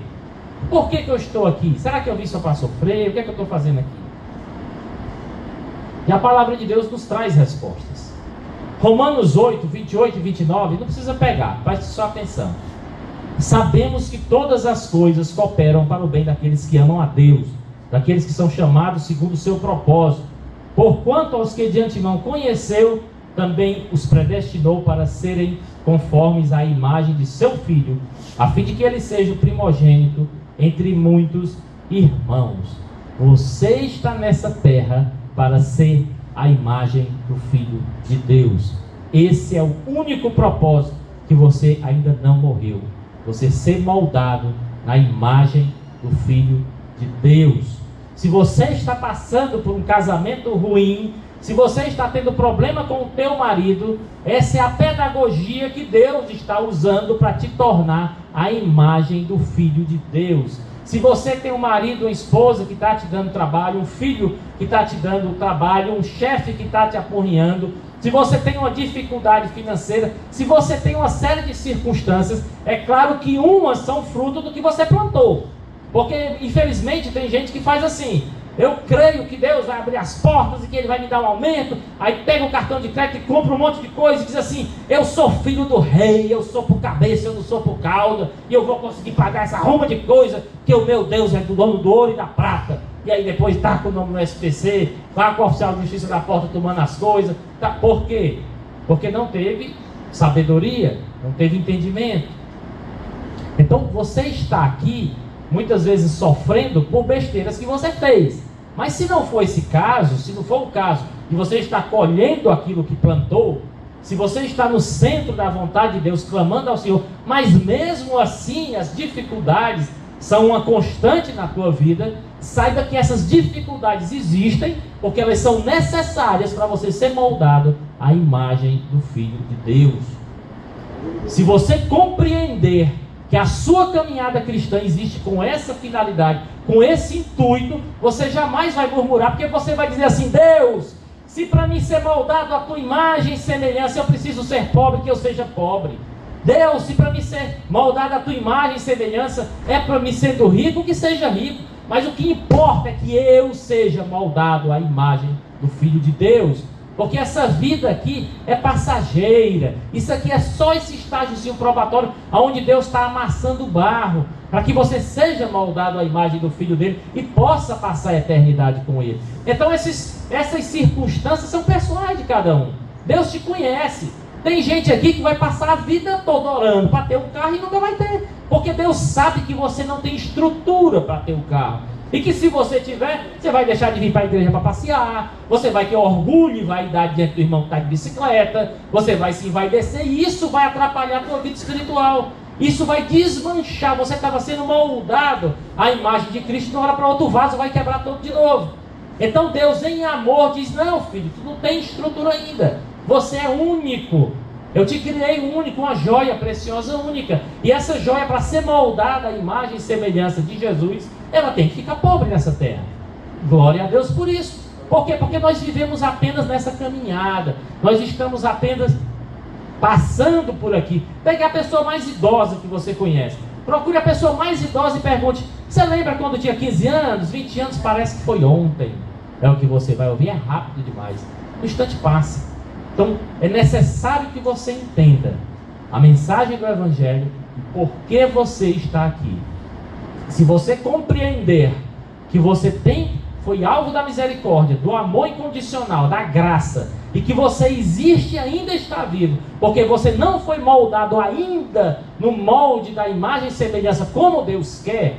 Por que eu estou aqui? Será que eu vim só para sofrer? O que eu estou fazendo aqui? E a palavra de Deus nos traz respostas. Romanos 8, 28 e 29, não precisa pegar, preste só atenção. Sabemos que todas as coisas cooperam para o bem daqueles que amam a Deus, daqueles que são chamados segundo o seu propósito. Porquanto aos que de antemão conheceu, também os predestinou para serem conformes à imagem de seu Filho, a fim de que ele seja o primogênito entre muitos irmãos. Você está nessa terra para ser a imagem do Filho de Deus. Esse é o único propósito, que você ainda não morreu. Você ser moldado na imagem do Filho de Deus. Se você está passando por um casamento ruim, se você está tendo problema com o teu marido, essa é a pedagogia que Deus está usando para te tornar a imagem do Filho de Deus. Se você tem um marido, uma esposa que está te dando trabalho, um filho que está te dando trabalho, um chefe que está te apurrinhando, se você tem uma dificuldade financeira, se você tem uma série de circunstâncias, é claro que umas são fruto do que você plantou. Porque, infelizmente, tem gente que faz assim: eu creio que Deus vai abrir as portas e que Ele vai me dar um aumento. Aí pega o cartão de crédito e compra um monte de coisa e diz assim: eu sou filho do rei, eu sou por cabeça, eu não sou por cauda, e eu vou conseguir pagar essa ruma de coisa, que o meu Deus é do dono do ouro e da prata. E aí depois tá com o nome no SPC, vai com o oficial de justiça da porta tomando as coisas. Tá. Por quê? Porque não teve sabedoria, não teve entendimento. Então você está aqui muitas vezes sofrendo por besteiras que você fez. Mas se não for esse caso, se não for o caso de você estar colhendo aquilo que plantou, se você está no centro da vontade de Deus, clamando ao Senhor, mas mesmo assim as dificuldades são uma constante na tua vida, saiba que essas dificuldades existem, porque elas são necessárias para você ser moldado à imagem do Filho de Deus. Se você compreender que a sua caminhada cristã existe com essa finalidade, com esse intuito, você jamais vai murmurar, porque você vai dizer assim: Deus, se para mim ser moldado à tua imagem e semelhança, eu preciso ser pobre, que eu seja pobre. Deus, se para mim ser moldado à tua imagem e semelhança, é para mim sendo rico, que seja rico. Mas o que importa é que eu seja moldado à imagem do Filho de Deus. Porque essa vida aqui é passageira. Isso aqui é só esse estágiozinho probatório, onde Deus está amassando o barro, para que você seja moldado à imagem do Filho dele e possa passar a eternidade com ele. Então essas circunstâncias são pessoais de cada um. Deus te conhece. Tem gente aqui que vai passar a vida toda orando para ter um carro e nunca vai ter, porque Deus sabe que você não tem estrutura para ter um carro. E que se você tiver, você vai deixar de vir para a igreja para passear, você vai ter orgulho e vaidade diante do irmão que está de bicicleta, você vai se envaidecer, e isso vai atrapalhar a tua vida espiritual. Isso vai desmanchar. Você estava sendo moldado à imagem de Cristo, de uma hora para outra o vaso vai quebrar todo de novo. Então Deus em amor diz: não, filho, tu não tem estrutura ainda, você é único. Eu te criei único, uma joia preciosa única. E essa joia, para ser moldada à imagem e semelhança de Jesus, ela tem que ficar pobre nessa terra. Glória a Deus por isso. Por quê? Porque nós vivemos apenas nessa caminhada. Nós estamos apenas passando por aqui. Pegue a pessoa mais idosa que você conhece. Procure a pessoa mais idosa e pergunte: você lembra quando tinha 15 anos, 20 anos? Parece que foi ontem. É o que você vai ouvir, é rápido demais. O instante passa. Então é necessário que você entenda a mensagem do Evangelho e por que você está aqui. Se você compreender que você foi alvo da misericórdia, do amor incondicional, da graça, e que você existe e ainda está vivo, porque você não foi moldado ainda no molde da imagem e semelhança como Deus quer,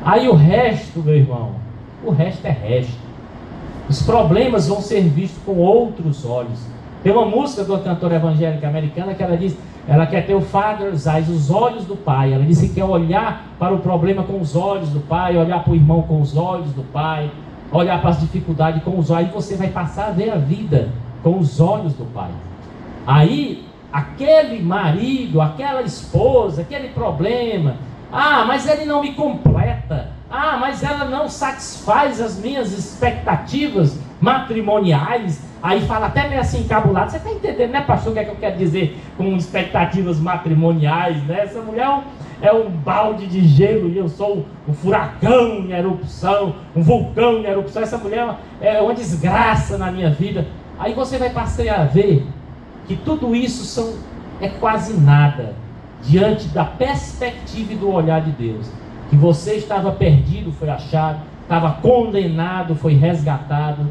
aí o resto, meu irmão, o resto é resto. Os problemas vão ser vistos com outros olhos. Tem uma música de uma cantora evangélica americana que ela diz: ela quer ter o Father's Eyes, os olhos do pai. Ela disse que quer olhar para o problema com os olhos do pai, olhar para o irmão com os olhos do pai, olhar para as dificuldades com os olhos. Aí você vai passar a ver a vida com os olhos do pai. Aí aquele marido, aquela esposa, aquele problema: ah, mas ele não me completa. Ah, mas ela não satisfaz as minhas expectativas matrimoniais. Aí fala até meio assim encabulado. Você está entendendo, né, pastor, o que é que eu quero dizer com expectativas matrimoniais, né? Essa mulher é um balde de gelo e eu sou um furacão em erupção, um vulcão em erupção. Essa mulher é uma desgraça na minha vida. Aí você vai passar a ver que tudo isso é quase nada diante da perspectiva e do olhar de Deus. Que você estava perdido, foi achado, estava condenado, foi resgatado,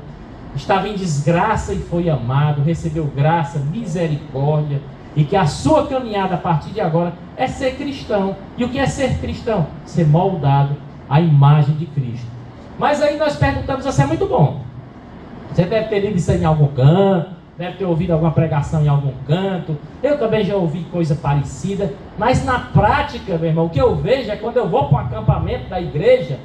estava em desgraça e foi amado, recebeu graça, misericórdia, e que a sua caminhada a partir de agora é ser cristão. E o que é ser cristão? Ser moldado à imagem de Cristo. Mas aí nós perguntamos: isso é muito bom. Você deve ter lido isso aí em algum canto, deve ter ouvido alguma pregação em algum canto. Eu também já ouvi coisa parecida. Mas na prática, meu irmão, o que eu vejo é quando eu vou para um acampamento da igreja,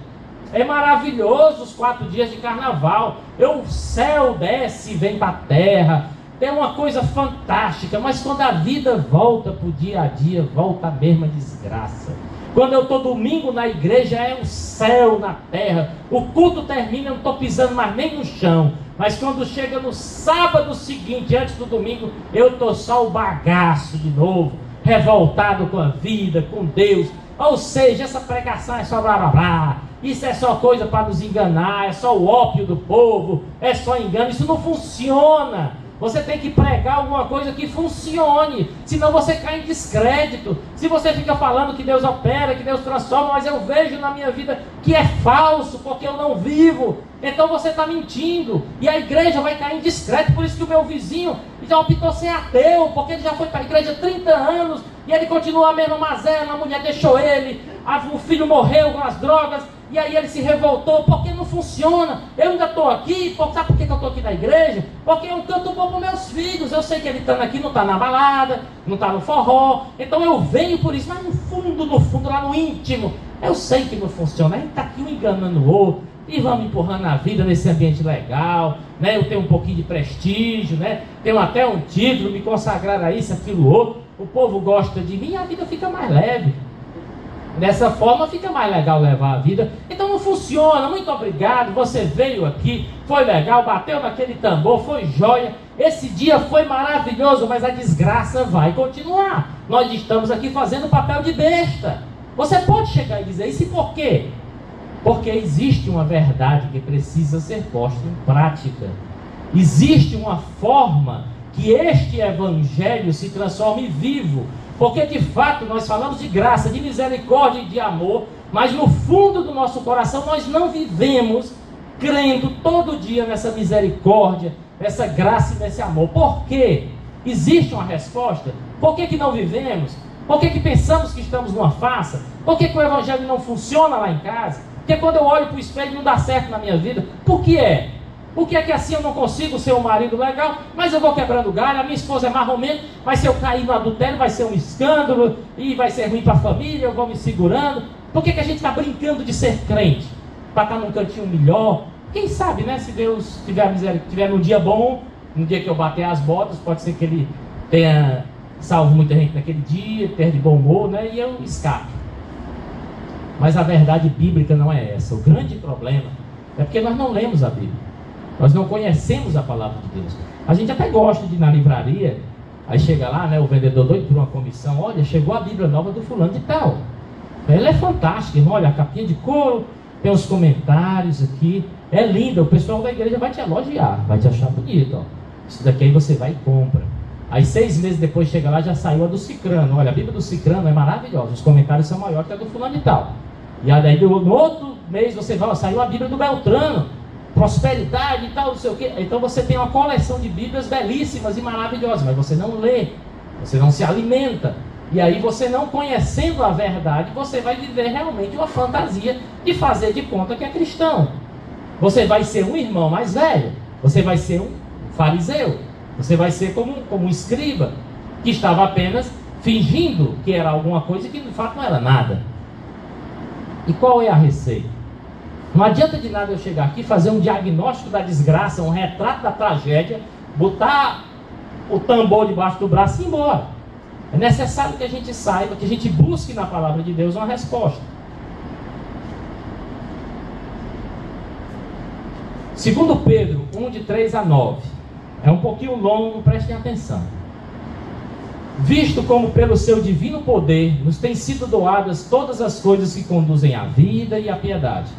é maravilhoso os 4 dias de carnaval. O céu desce e vem para a terra. É uma coisa fantástica. Mas quando a vida volta para o dia a dia, volta a mesma desgraça. Quando eu estou domingo na igreja, é o céu na terra. O culto termina, eu não estou pisando mais nem no chão. Mas quando chega no sábado seguinte, antes do domingo, eu estou só o bagaço de novo, revoltado com a vida, com Deus. Ou seja, essa pregação é só blá blá blá. Isso é só coisa para nos enganar, é só o ópio do povo, é só engano. Isso não funciona. Você tem que pregar alguma coisa que funcione, senão você cai em descrédito. Se você fica falando que Deus opera, que Deus transforma, mas eu vejo na minha vida que é falso, porque eu não vivo, então você está mentindo, e a igreja vai cair em descrédito. Por isso que o meu vizinho já optou ser ateu, porque ele já foi para a igreja há 30 anos, e ele continua a mesma mazela, a mulher deixou ele, o filho morreu com as drogas, e aí ele se revoltou, porque não funciona. Eu ainda estou aqui, sabe por que eu estou aqui na igreja? Porque eu canto bom para meus filhos. Eu sei que ele estando aqui não está na balada, não está no forró, então eu venho por isso. Mas no fundo, lá no íntimo, eu sei que não funciona. A gente está aqui um enganando o outro, e vamos empurrando a vida nesse ambiente legal, né? Eu tenho um pouquinho de prestígio, né? Tenho até um título, me consagrar a isso, aquilo, outro. O povo gosta de mim e a vida fica mais leve. Dessa forma fica mais legal levar a vida. Então não funciona. Muito obrigado, você veio aqui, foi legal, bateu naquele tambor, foi joia. Esse dia foi maravilhoso, mas a desgraça vai continuar. Nós estamos aqui fazendo papel de besta. Você pode chegar e dizer isso, e por quê? Porque existe uma verdade que precisa ser posta em prática. Existe uma forma que este evangelho se transforme vivo. Porque de fato nós falamos de graça, de misericórdia e de amor, mas no fundo do nosso coração nós não vivemos crendo todo dia nessa misericórdia, nessa graça e nesse amor. Por quê? Existe uma resposta? Por que não vivemos? Por que pensamos que estamos numa farsa? Por que o evangelho não funciona lá em casa? Porque quando eu olho para o espelho não dá certo na minha vida. Por que é? Por que é que assim eu não consigo ser um marido legal, mas eu vou quebrando galho, a minha esposa é marromeno, mas se eu cair no adultério vai ser um escândalo, e vai ser ruim para a família, eu vou me segurando. Por que a gente está brincando de ser crente? Para estar num cantinho melhor? Quem sabe, né? Se Deus tiver num dia bom, no dia que eu bater as botas, pode ser que Ele tenha salvo muita gente naquele dia, tenha de bom humor, né? E eu escape. Mas a verdade bíblica não é essa. O grande problema é porque nós não lemos a Bíblia. Nós não conhecemos a palavra de Deus. A gente até gosta de ir na livraria, aí chega lá, né, o vendedor doido por uma comissão, olha, chegou a Bíblia nova do fulano de tal. Ela é fantástica, irmão, olha, a capinha de couro, tem os comentários aqui, é linda, o pessoal da igreja vai te elogiar, vai te achar bonito, ó. Isso daqui aí você vai e compra. Aí 6 meses depois chega lá, já saiu a do Cicrano. Olha, a Bíblia do Cicrano é maravilhosa, os comentários são maiores que a do fulano de tal. E aí no outro mês você vai, ó, saiu a Bíblia do Beltrano, prosperidade e tal, não sei o que. Então você tem uma coleção de Bíblias belíssimas e maravilhosas, mas você não lê, você não se alimenta. E aí você não conhecendo a verdade, você vai viver realmente uma fantasia de fazer de conta que é cristão. Você vai ser um irmão mais velho, você vai ser um fariseu, você vai ser como um escriba, que estava apenas fingindo que era alguma coisa que de fato não era nada. E qual é a receita? Não adianta de nada eu chegar aqui, fazer um diagnóstico da desgraça, um retrato da tragédia, botar o tambor debaixo do braço e ir embora. É necessário que a gente saiba, que a gente busque na palavra de Deus uma resposta. 2 Pedro 1, de 3 a 9. É um pouquinho longo, prestem atenção. Visto como pelo seu divino poder nos têm sido doadas todas as coisas que conduzem à vida e à piedade,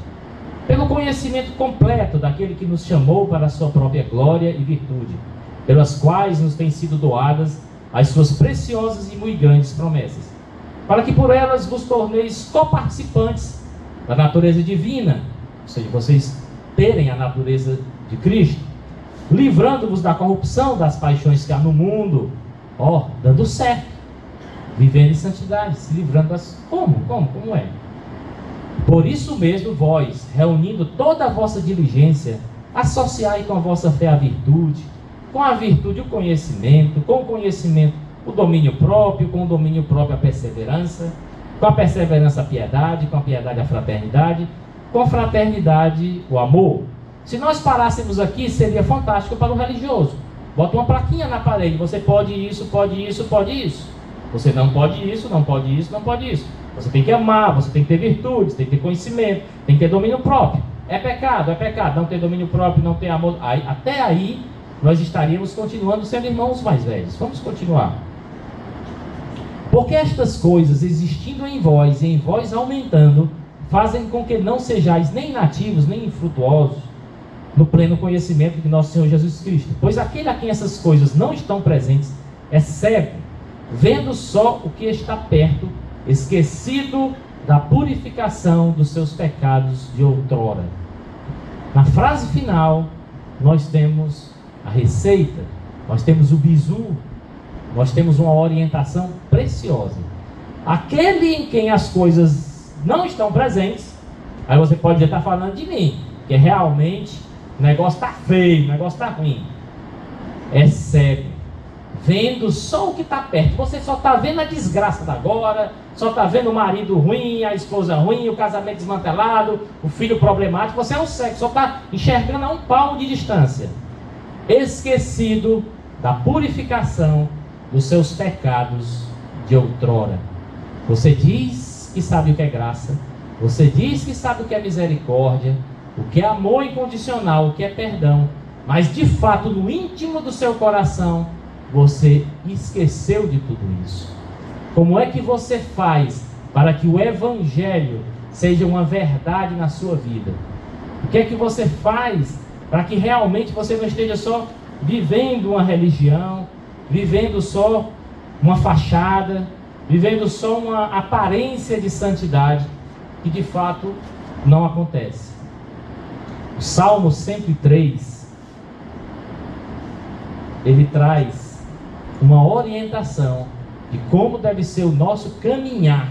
pelo conhecimento completo daquele que nos chamou para a sua própria glória e virtude, pelas quais nos têm sido doadas as suas preciosas e muito grandes promessas, para que por elas vos torneis coparticipantes da natureza divina, ou seja, vocês terem a natureza de Cristo, livrando-vos da corrupção das paixões que há no mundo, dando certo, vivendo em santidade, se livrando das... Como é? Por isso mesmo vós, reunindo toda a vossa diligência, associai com a vossa fé a virtude, com a virtude o conhecimento, com o conhecimento o domínio próprio, com o domínio próprio a perseverança, com a perseverança a piedade, com a piedade a fraternidade, com a fraternidade o amor. Se nós parássemos aqui, seria fantástico para o religioso. Bota uma plaquinha na parede, você pode isso, pode isso, pode isso. Você não pode isso, não pode isso, não pode isso. Você tem que amar, você tem que ter virtudes, tem que ter conhecimento, tem que ter domínio próprio. É pecado, não ter domínio próprio, não ter amor. Até aí, nós estaríamos continuando sendo irmãos mais velhos. Vamos continuar. Porque estas coisas existindo em vós e em vós aumentando, fazem com que não sejais nem nativos, nem infrutuosos no pleno conhecimento de nosso Senhor Jesus Cristo. Pois aquele a quem essas coisas não estão presentes é cego, vendo só o que está perto, esquecido da purificação dos seus pecados de outrora. Na frase final, nós temos a receita, nós temos o bizu, nós temos uma orientação preciosa. Aquele em quem as coisas não estão presentes, aí você pode estar falando de mim, que realmente o negócio está feio, o negócio está ruim. É cego, vendo só o que está perto. Você só está vendo a desgraça da agora, só está vendo o marido ruim, a esposa ruim, o casamento desmantelado, o filho problemático. Você é um cego, só está enxergando a um palmo de distância, esquecido da purificação dos seus pecados de outrora. Você diz que sabe o que é graça, você diz que sabe o que é misericórdia, o que é amor incondicional, o que é perdão, mas de fato no íntimo do seu coração você esqueceu de tudo isso. Como é que você faz para que o Evangelho seja uma verdade na sua vida? O que é que você faz para que realmente você não esteja só vivendo uma religião, vivendo só uma fachada, vivendo só uma aparência de santidade, que de fato não acontece? O Salmo 103, ele traz uma orientação de como deve ser o nosso caminhar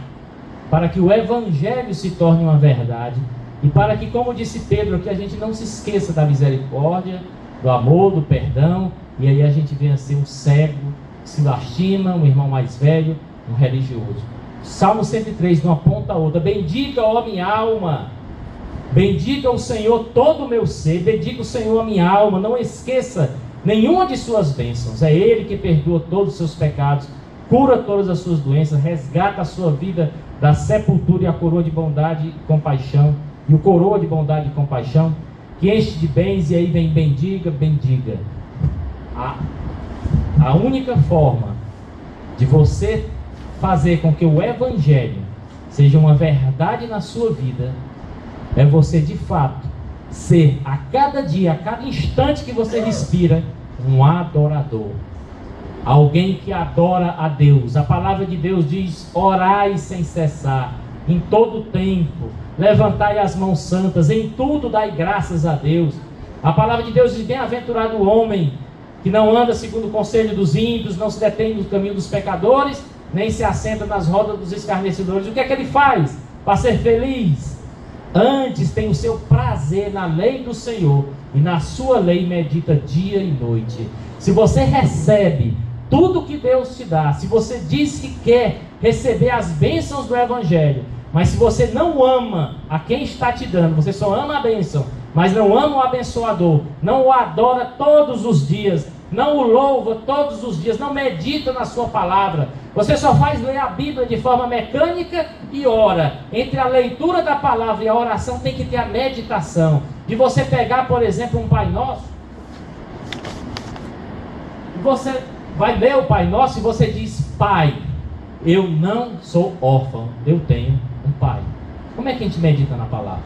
para que o Evangelho se torne uma verdade e para que, como disse Pedro, que a gente não se esqueça da misericórdia, do amor, do perdão, e aí a gente venha a ser um cego, que se lastima, um irmão mais velho, um religioso. Salmo 103, de uma ponta a outra: bendiga, ó minha alma, bendiga o Senhor todo o meu ser, bendiga o Senhor a minha alma, não esqueça nenhuma de suas bênçãos. É Ele que perdoa todos os seus pecados, cura todas as suas doenças, resgata a sua vida da sepultura e a coroa de bondade e compaixão, e o coroa de bondade e compaixão, que enche de bens. E aí vem bendiga, bendiga. A única forma de você fazer com que o Evangelho seja uma verdade na sua vida é você de fato ser, a cada dia, a cada instante que você respira, um adorador, alguém que adora a Deus. A palavra de Deus diz: orai sem cessar, em todo tempo, levantai as mãos santas, em tudo dai graças a Deus. A palavra de Deus diz: bem-aventurado o homem que não anda segundo o conselho dos ímpios, não se detém no caminho dos pecadores, nem se assenta nas rodas dos escarnecedores. O que é que ele faz para ser feliz? Antes tem o seu prazer na lei do Senhor, e na sua lei medita dia e noite. Se você recebe tudo que Deus te dá, se você diz que quer receber as bênçãos do Evangelho, mas se você não ama a quem está te dando, você só ama a bênção, mas não ama o abençoador, não o adora todos os dias, não o louva todos os dias, não medita na sua palavra, você só faz ler a Bíblia de forma mecânica e ora. Entre a leitura da palavra e a oração tem que ter a meditação. De você pegar, por exemplo, um Pai Nosso, você vai ler o Pai Nosso e você diz: Pai, eu não sou órfão, eu tenho um Pai. Como é que a gente medita na palavra?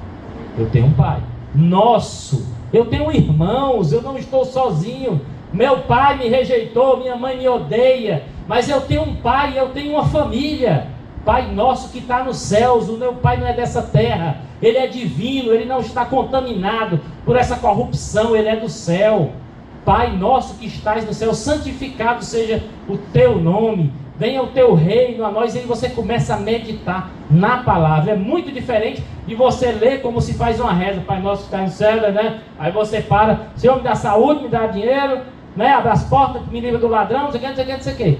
Eu tenho um Pai. Nosso, eu tenho irmãos, eu não estou sozinho. Meu pai me rejeitou, minha mãe me odeia, mas eu tenho um pai, eu tenho uma família. Pai nosso que está nos céus. O meu pai não é dessa terra, ele é divino, ele não está contaminado por essa corrupção, ele é do céu. Pai nosso que estás no céu, santificado seja o teu nome, venha o teu reino a nós. E aí você começa a meditar na palavra. É muito diferente de você ler como se faz uma reza: Pai nosso que está no céu, né? Aí você para: Senhor, me dá saúde, me dá dinheiro, né? Abre as portas, me livra do ladrão, não sei o que, não sei o que, não sei o que.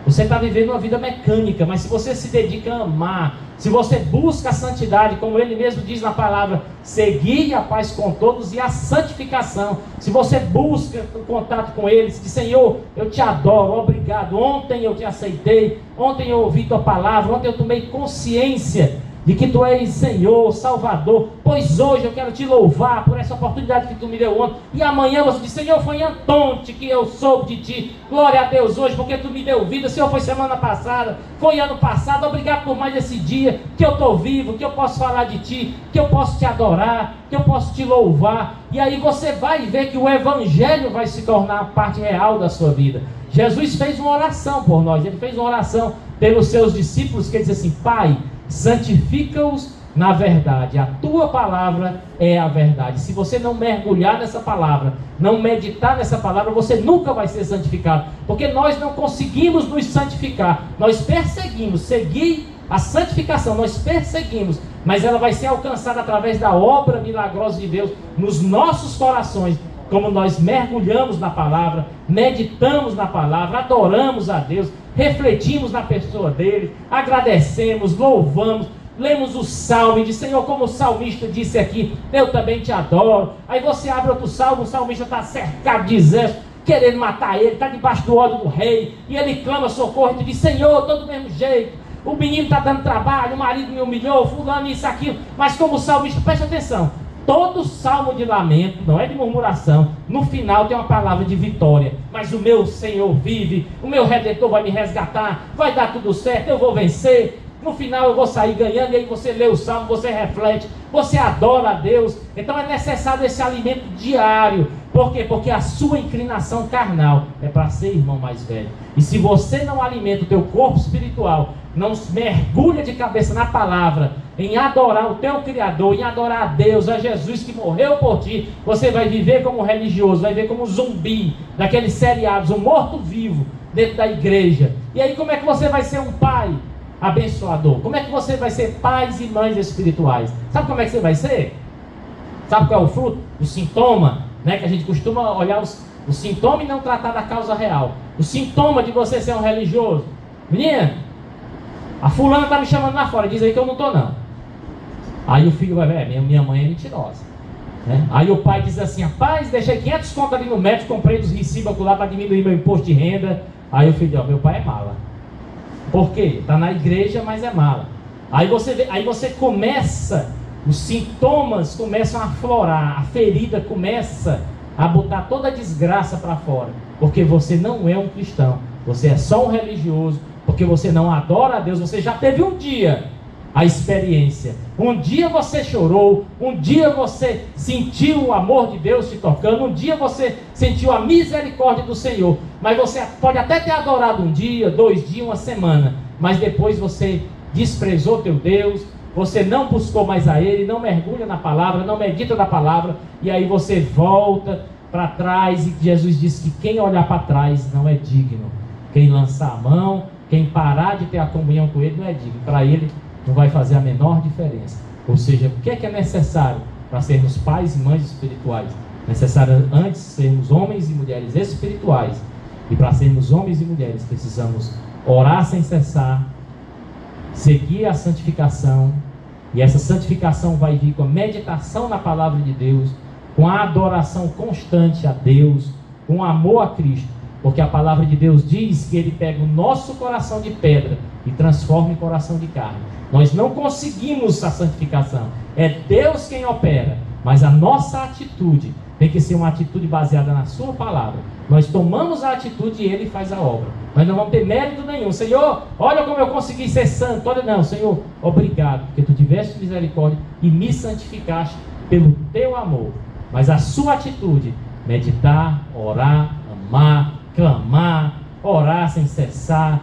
Você está vivendo uma vida mecânica, mas se você se dedica a amar, se você busca a santidade, como ele mesmo diz na palavra, seguir a paz com todos e a santificação, se você busca o contato com ele, se diz, Senhor, eu te adoro, obrigado, ontem eu te aceitei, ontem eu ouvi tua palavra, ontem eu tomei consciência de que tu és Senhor, Salvador, pois hoje eu quero te louvar por essa oportunidade que tu me deu ontem, e amanhã você diz, Senhor, foi antonte que eu soube de ti, glória a Deus hoje, porque tu me deu vida, Senhor, foi semana passada, foi ano passado, obrigado por mais esse dia, que eu estou vivo, que eu posso falar de ti, que eu posso te adorar, que eu posso te louvar, e aí você vai ver que o Evangelho vai se tornar parte real da sua vida. Jesus fez uma oração por nós, ele fez uma oração pelos seus discípulos, que ele diz assim, Pai, santifica-os na verdade, a tua palavra é a verdade. Se você não mergulhar nessa palavra, não meditar nessa palavra, você nunca vai ser santificado, porque nós não conseguimos nos santificar, nós perseguimos, seguir a santificação, nós perseguimos, mas ela vai ser alcançada através da obra milagrosa de Deus nos nossos corações, como nós mergulhamos na palavra, meditamos na palavra, adoramos a Deus, refletimos na pessoa dele, agradecemos, louvamos, lemos o salmo e diz, Senhor, como o salmista disse aqui, eu também te adoro. Aí você abre outro salmo, o salmista está cercado de exército, querendo matar ele, está debaixo do ódio do rei, e ele clama socorro e te diz, Senhor, todo do mesmo jeito, o menino está dando trabalho, o marido me humilhou, fulano isso, aquilo, mas como o salmista, preste atenção, todo salmo de lamento, não é de murmuração, no final tem uma palavra de vitória, mas o meu Senhor vive, o meu Redentor vai me resgatar, vai dar tudo certo, eu vou vencer, no final eu vou sair ganhando. E aí você lê o salmo, você reflete, você adora a Deus. Então é necessário esse alimento diário. Por quê? Porque a sua inclinação carnal é para ser irmão mais velho. E se você não alimenta o teu corpo espiritual, não mergulha de cabeça na palavra, em adorar o teu Criador, em adorar a Deus, a Jesus que morreu por ti, você vai viver como religioso, vai viver como zumbi daqueles seriados, um morto-vivo dentro da igreja. E aí como é que você vai ser um pai abençoador? Como é que você vai ser pais e mães espirituais? Sabe como é que você vai ser? Sabe qual é o fruto? O sintoma, né? Que a gente costuma olhar o sintoma e não tratar da causa real. O sintoma de você ser um religioso. Menina, a fulana está me chamando lá fora, diz aí que eu não estou não. Aí o filho vai ver, minha mãe é mentirosa, né? Aí o pai diz assim, rapaz, deixei 500 conto ali no médico, comprei dos recibos lá para diminuir meu imposto de renda. Aí o filho, ó, meu pai é mala. Por quê? Está na igreja, mas é mala. Aí você começa, os sintomas começam a aflorar, a ferida começa a botar toda a desgraça para fora, porque você não é um cristão, você é só um religioso, porque você não adora a Deus. Você já teve um dia a experiência, um dia você chorou, um dia você sentiu o amor de Deus te tocando, um dia você sentiu a misericórdia do Senhor, mas você pode até ter adorado um dia, 2 dias, uma semana, mas depois você desprezou teu Deus, você não buscou mais a Ele, não mergulha na palavra, não medita na palavra, e aí você volta para trás, e Jesus disse que quem olhar para trás não é digno, quem lançar a mão, quem parar de ter a comunhão com Ele não é digno, para Ele não vai fazer a menor diferença. Ou seja, o que é necessário para sermos pais e mães espirituais? Necessário antes sermos homens e mulheres espirituais, e para sermos homens e mulheres precisamos orar sem cessar, seguir a santificação, e essa santificação vai vir com a meditação na palavra de Deus, com a adoração constante a Deus, com amor a Cristo, porque a palavra de Deus diz que Ele pega o nosso coração de pedra e transforma em coração de carne. Nós não conseguimos a santificação, é Deus quem opera, mas a nossa atitude tem que ser uma atitude baseada na sua palavra. Nós tomamos a atitude e Ele faz a obra. Nós não vamos ter mérito nenhum. Senhor, olha como eu consegui ser santo. Olha, não, Senhor, obrigado, porque Tu tiveste misericórdia e me santificaste pelo Teu amor. Mas a sua atitude, meditar, orar, amar, clamar, orar sem cessar,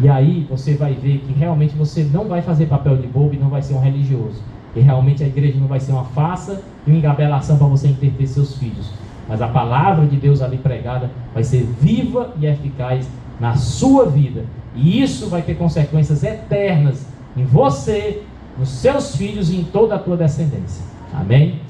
e aí você vai ver que realmente você não vai fazer papel de bobo e não vai ser um religioso, e realmente a igreja não vai ser uma farsa e uma engabelação para você entreter seus filhos, mas a palavra de Deus ali pregada vai ser viva e eficaz na sua vida, e isso vai ter consequências eternas em você, nos seus filhos e em toda a tua descendência. Amém?